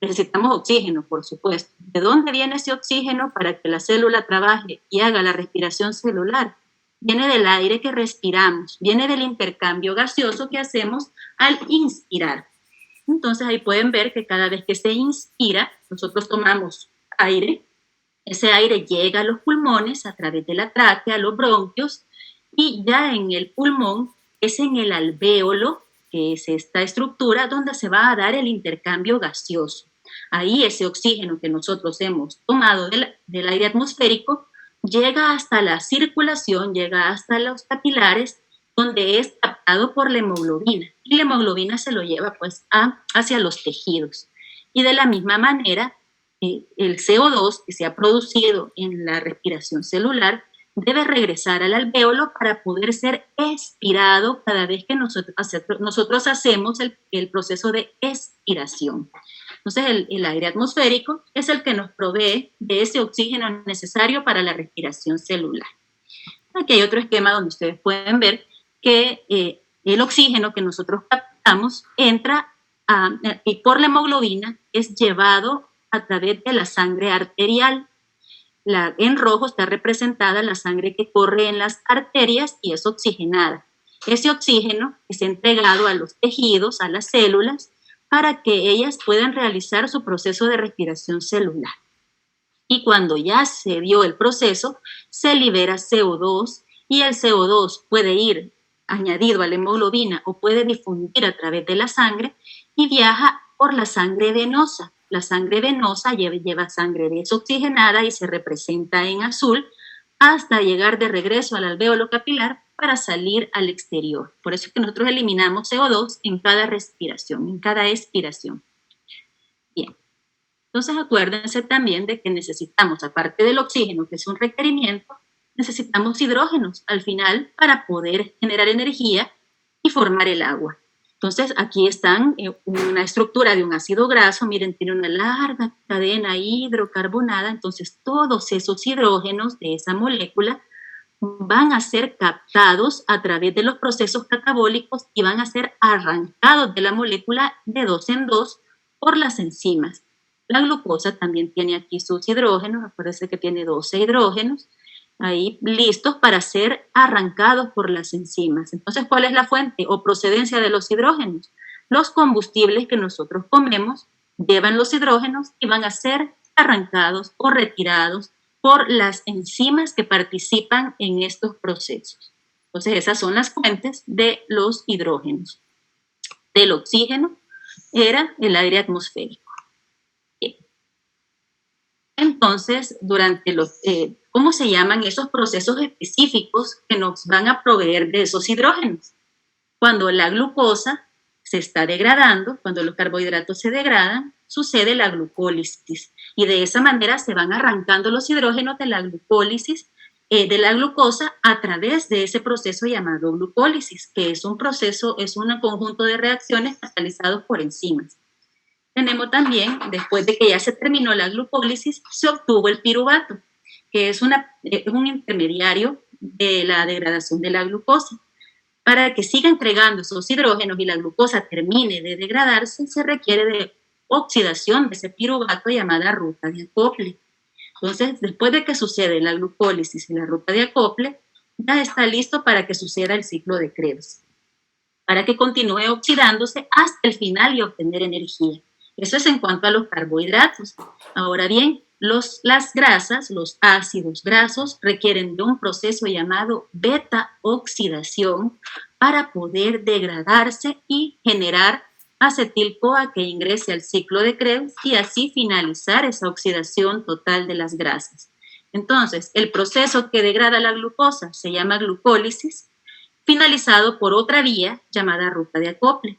Necesitamos oxígeno, por supuesto. ¿De dónde viene ese oxígeno para que la célula trabaje y haga la respiración celular? Viene del aire que respiramos, viene del intercambio gaseoso que hacemos al inspirar. Entonces ahí pueden ver que cada vez que se inspira, nosotros tomamos aire, ese aire llega a los pulmones a través de la tráquea, a los bronquios, y ya en el pulmón es en el alvéolo, que es esta estructura donde se va a dar el intercambio gaseoso. Ahí ese oxígeno que nosotros hemos tomado del aire atmosférico llega hasta la circulación, llega hasta los capilares, donde es captado por la hemoglobina. Y la hemoglobina se lo lleva pues hacia los tejidos. Y de la misma manera, el CO2 que se ha producido en la respiración celular debe regresar al alvéolo para poder ser expirado cada vez que nosotros hacemos el proceso de expiración. Entonces, el aire atmosférico es el que nos provee de ese oxígeno necesario para la respiración celular. Aquí hay otro esquema donde ustedes pueden ver que el oxígeno que nosotros captamos entra y por la hemoglobina es llevado a través de la sangre arterial. En rojo está representada la sangre que corre en las arterias y es oxigenada. Ese oxígeno es entregado a los tejidos, a las células, para que ellas puedan realizar su proceso de respiración celular. Y cuando ya se dio el proceso, se libera CO2 y el CO2 puede ir añadido a la hemoglobina o puede difundir a través de la sangre y viaja por la sangre venosa. La sangre venosa lleva sangre desoxigenada y se representa en azul hasta llegar de regreso al alvéolo capilar para salir al exterior. Por eso es que nosotros eliminamos CO2 en cada respiración, en cada expiración. Bien, entonces acuérdense también de que necesitamos, aparte del oxígeno, que es un requerimiento, necesitamos hidrógenos al final para poder generar energía y formar el agua. Entonces, aquí están una estructura de un ácido graso, miren, tiene una larga cadena hidrocarbonada, entonces todos esos hidrógenos de esa molécula van a ser captados a través de los procesos catabólicos y van a ser arrancados de la molécula de dos en dos por las enzimas. La glucosa también tiene aquí sus hidrógenos, acuérdense que tiene 12 hidrógenos, ahí listos para ser arrancados por las enzimas. Entonces, ¿cuál es la fuente o procedencia de los hidrógenos? Los combustibles que nosotros comemos llevan los hidrógenos y van a ser arrancados o retirados por las enzimas que participan en estos procesos. Entonces, esas son las fuentes de los hidrógenos. Del oxígeno era el aire atmosférico. Entonces, durante ¿cómo se llaman esos procesos específicos que nos van a proveer de esos hidrógenos? Cuando la glucosa se está degradando, cuando los carbohidratos se degradan, sucede la glucólisis. Y de esa manera se van arrancando los hidrógenos de la glucólisis, de la glucosa, a través de ese proceso llamado glucólisis, que es un conjunto de reacciones catalizados por enzimas. Tenemos también, después de que ya se terminó la glucólisis, se obtuvo el piruvato, que es un intermediario de la degradación de la glucosa. Para que siga entregando esos hidrógenos y la glucosa termine de degradarse, se requiere de oxidación de ese piruvato llamada ruta de acople. Entonces, después de que sucede la glucólisis y la ruta de acople, ya está listo para que suceda el ciclo de Krebs, para que continúe oxidándose hasta el final y obtener energía. Eso es en cuanto a los carbohidratos. Ahora bien, las grasas, los ácidos grasos, requieren de un proceso llamado beta-oxidación para poder degradarse y generar acetil-CoA que ingrese al ciclo de Krebs y así finalizar esa oxidación total de las grasas. Entonces, el proceso que degrada la glucosa se llama glucólisis, finalizado por otra vía llamada ruta de acople.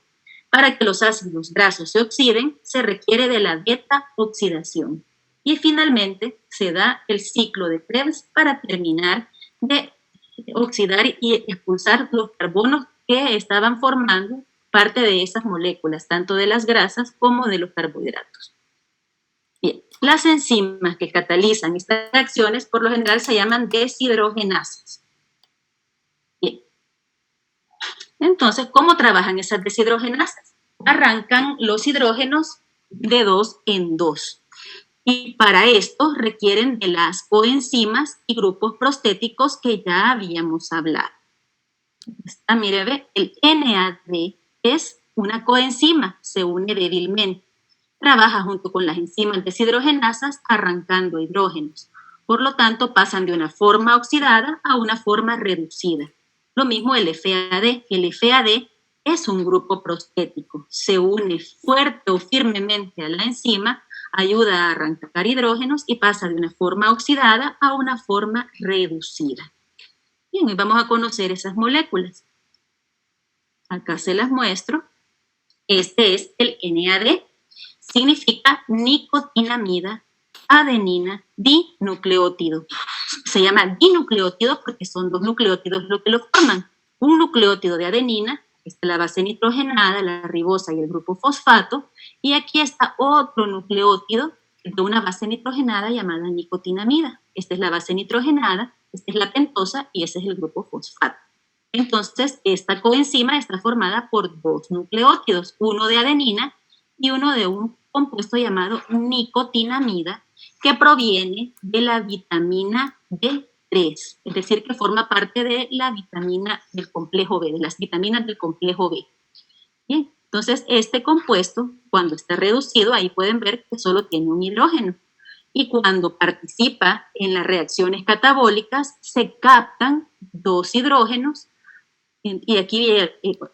Para que los ácidos grasos se oxiden, se requiere de la beta-oxidación. Y finalmente se da el ciclo de Krebs para terminar de oxidar y expulsar los carbonos que estaban formando parte de esas moléculas, tanto de las grasas como de los carbohidratos. Bien, las enzimas que catalizan estas reacciones por lo general se llaman deshidrogenasas. Bien. Entonces, ¿cómo trabajan esas deshidrogenasas? Arrancan los hidrógenos de 2 en 2. Y para esto requieren de las coenzimas y grupos prostéticos que ya habíamos hablado. Mire, ve, el NAD es una coenzima, se une débilmente. Trabaja junto con las enzimas deshidrogenasas arrancando hidrógenos. Por lo tanto, pasan de una forma oxidada a una forma reducida. Lo mismo el FAD. El FAD es un grupo prostético. Se une fuerte o firmemente a la enzima, ayuda a arrancar hidrógenos y pasa de una forma oxidada a una forma reducida. Bien, hoy vamos a conocer esas moléculas. Acá se las muestro. Este es el NAD. Significa nicotinamida, adenina, dinucleótido. Se llama dinucleótido porque son 2 nucleótidos lo que lo forman. Un nucleótido de adenina, esta es la base nitrogenada, la ribosa y el grupo fosfato, y aquí está otro nucleótido de una base nitrogenada llamada nicotinamida. Esta es la base nitrogenada, esta es la pentosa y ese es el grupo fosfato. Entonces, esta coenzima está formada por 2 nucleótidos, uno de adenina y uno de un compuesto llamado nicotinamida, que proviene de la vitamina B3, es decir, que forma parte de la vitamina del complejo B, de las vitaminas del complejo B. Bien, entonces este compuesto, cuando está reducido, ahí pueden ver que solo tiene un hidrógeno. Y cuando participa en las reacciones catabólicas, se captan 2 hidrógenos, y aquí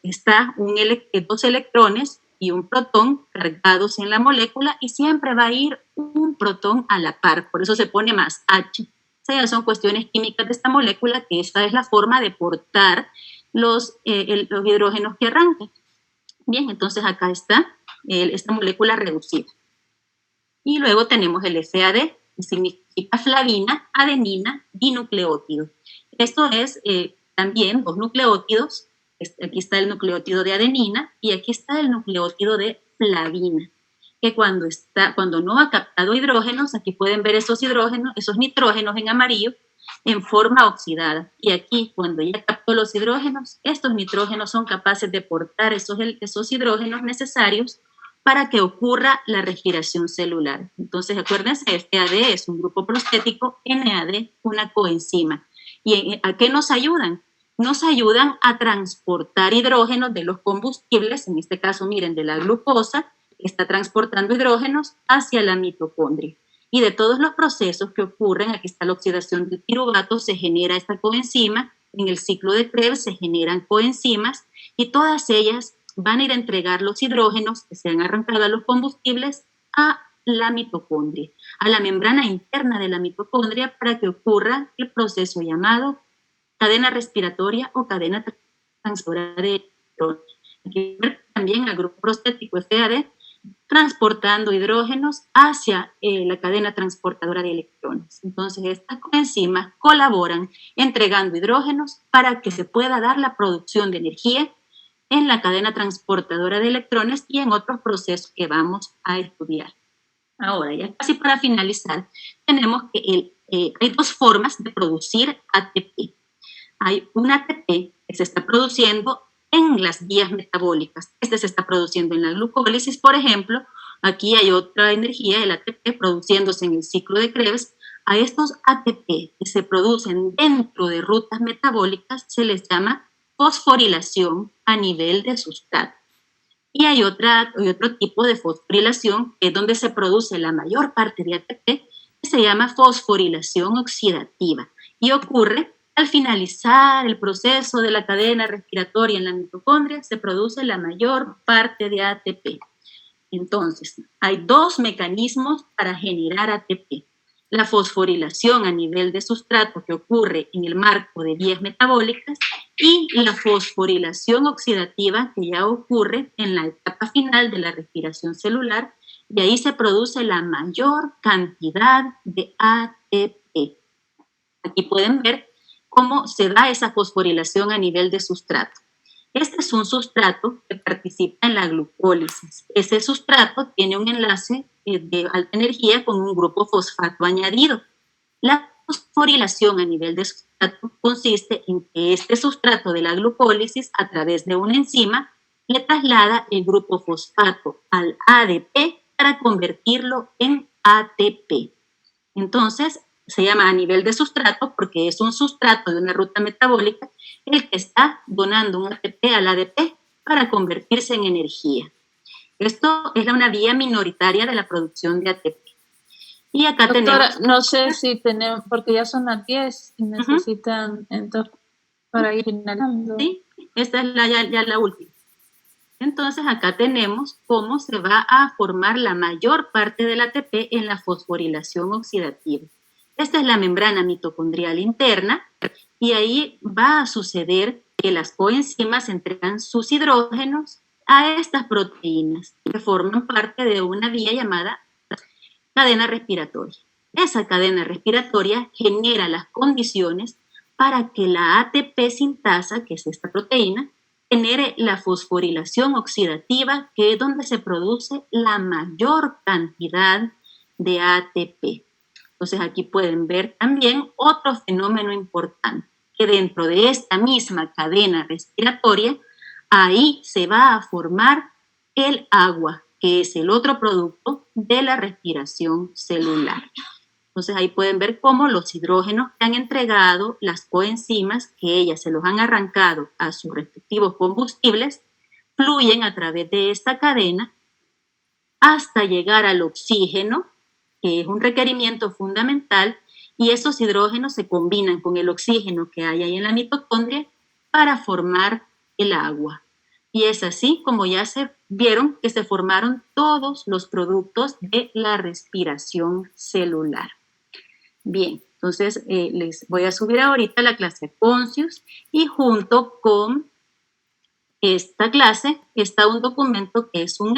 está 2 electrones y un protón cargados en la molécula, y siempre va a ir un protón a la par, por eso se pone más H. O sea, son cuestiones químicas de esta molécula, que esta es la forma de portar los hidrógenos que arrancan. Bien, entonces acá está esta molécula reducida. Y luego tenemos el FAD, que significa flavina, adenina, dinucleótido. Esto es también 2 nucleótidos. Aquí está el nucleótido de adenina y aquí está el nucleótido de flavina, que cuando no ha captado hidrógenos, aquí pueden ver esos hidrógenos, esos nitrógenos en amarillo, en forma oxidada. Y aquí, cuando ya captó los hidrógenos, estos nitrógenos son capaces de portar esos hidrógenos necesarios para que ocurra la respiración celular. Entonces, acuérdense, FAD es un grupo prostético, NAD una coenzima. ¿Y a qué nos ayudan? Nos ayudan a transportar hidrógenos de los combustibles, en este caso, miren, de la glucosa, que está transportando hidrógenos hacia la mitocondria. Y de todos los procesos que ocurren, aquí está la oxidación del piruvato, se genera esta coenzima, en el ciclo de Krebs se generan coenzimas, y todas ellas van a ir a entregar los hidrógenos que se han arrancado a los combustibles a la mitocondria, a la membrana interna de la mitocondria, para que ocurra el proceso llamado cadena respiratoria o cadena transportadora de electrones. Aquí también al grupo prostético FAD transportando hidrógenos hacia la cadena transportadora de electrones. Entonces, estas coenzimas colaboran entregando hidrógenos para que se pueda dar la producción de energía en la cadena transportadora de electrones y en otros procesos que vamos a estudiar. Ahora, ya casi para finalizar, tenemos que hay 2 formas de producir ATP. Hay un ATP que se está produciendo en las vías metabólicas. Este se está produciendo en la glucólisis, por ejemplo. Aquí hay otra energía, el ATP, produciéndose en el ciclo de Krebs. A estos ATP que se producen dentro de rutas metabólicas se les llama fosforilación a nivel de sustrato. Y hay otro tipo de fosforilación, que es donde se produce la mayor parte de ATP, que se llama fosforilación oxidativa. Y ocurre al finalizar el proceso de la cadena respiratoria en la mitocondria, se produce la mayor parte de ATP. Entonces, hay 2 mecanismos para generar ATP. La fosforilación a nivel de sustrato, que ocurre en el marco de vías metabólicas, y la fosforilación oxidativa, que ya ocurre en la etapa final de la respiración celular, y ahí se produce la mayor cantidad de ATP. Aquí pueden ver cómo se da esa fosforilación a nivel de sustrato. Este es un sustrato que participa en la glucólisis. Ese sustrato tiene un enlace de alta energía con un grupo fosfato añadido. La fosforilación a nivel de sustrato consiste en que este sustrato de la glucólisis, a través de una enzima, le traslada el grupo fosfato al ADP para convertirlo en ATP. Entonces, se llama a nivel de sustrato porque es un sustrato de una ruta metabólica el que está donando un ATP al ADP para convertirse en energía. Esto es una vía minoritaria de la producción de ATP. Y acá Doctora, tenemos... no sé si tenemos, porque ya son las 10 y necesitan, entonces, para ir finalizando. Sí, esta es ya la última. Entonces acá tenemos cómo se va a formar la mayor parte del ATP en la fosforilación oxidativa. Esta es la membrana mitocondrial interna y ahí va a suceder que las coenzimas entregan sus hidrógenos a estas proteínas que forman parte de una vía llamada cadena respiratoria. Esa cadena respiratoria genera las condiciones para que la ATP sintasa, que es esta proteína, genere la fosforilación oxidativa, que es donde se produce la mayor cantidad de ATP. Entonces aquí pueden ver también otro fenómeno importante, que dentro de esta misma cadena respiratoria, ahí se va a formar el agua, que es el otro producto de la respiración celular. Entonces ahí pueden ver cómo los hidrógenos que han entregado las coenzimas, que ellas se los han arrancado a sus respectivos combustibles, fluyen a través de esta cadena hasta llegar al oxígeno, que es un requerimiento fundamental, y esos hidrógenos se combinan con el oxígeno que hay ahí en la mitocondria para formar el agua. Y es así como ya se vieron que se formaron todos los productos de la respiración celular. Bien, entonces les voy a subir ahorita la clase Concius y junto con esta clase está un documento que es un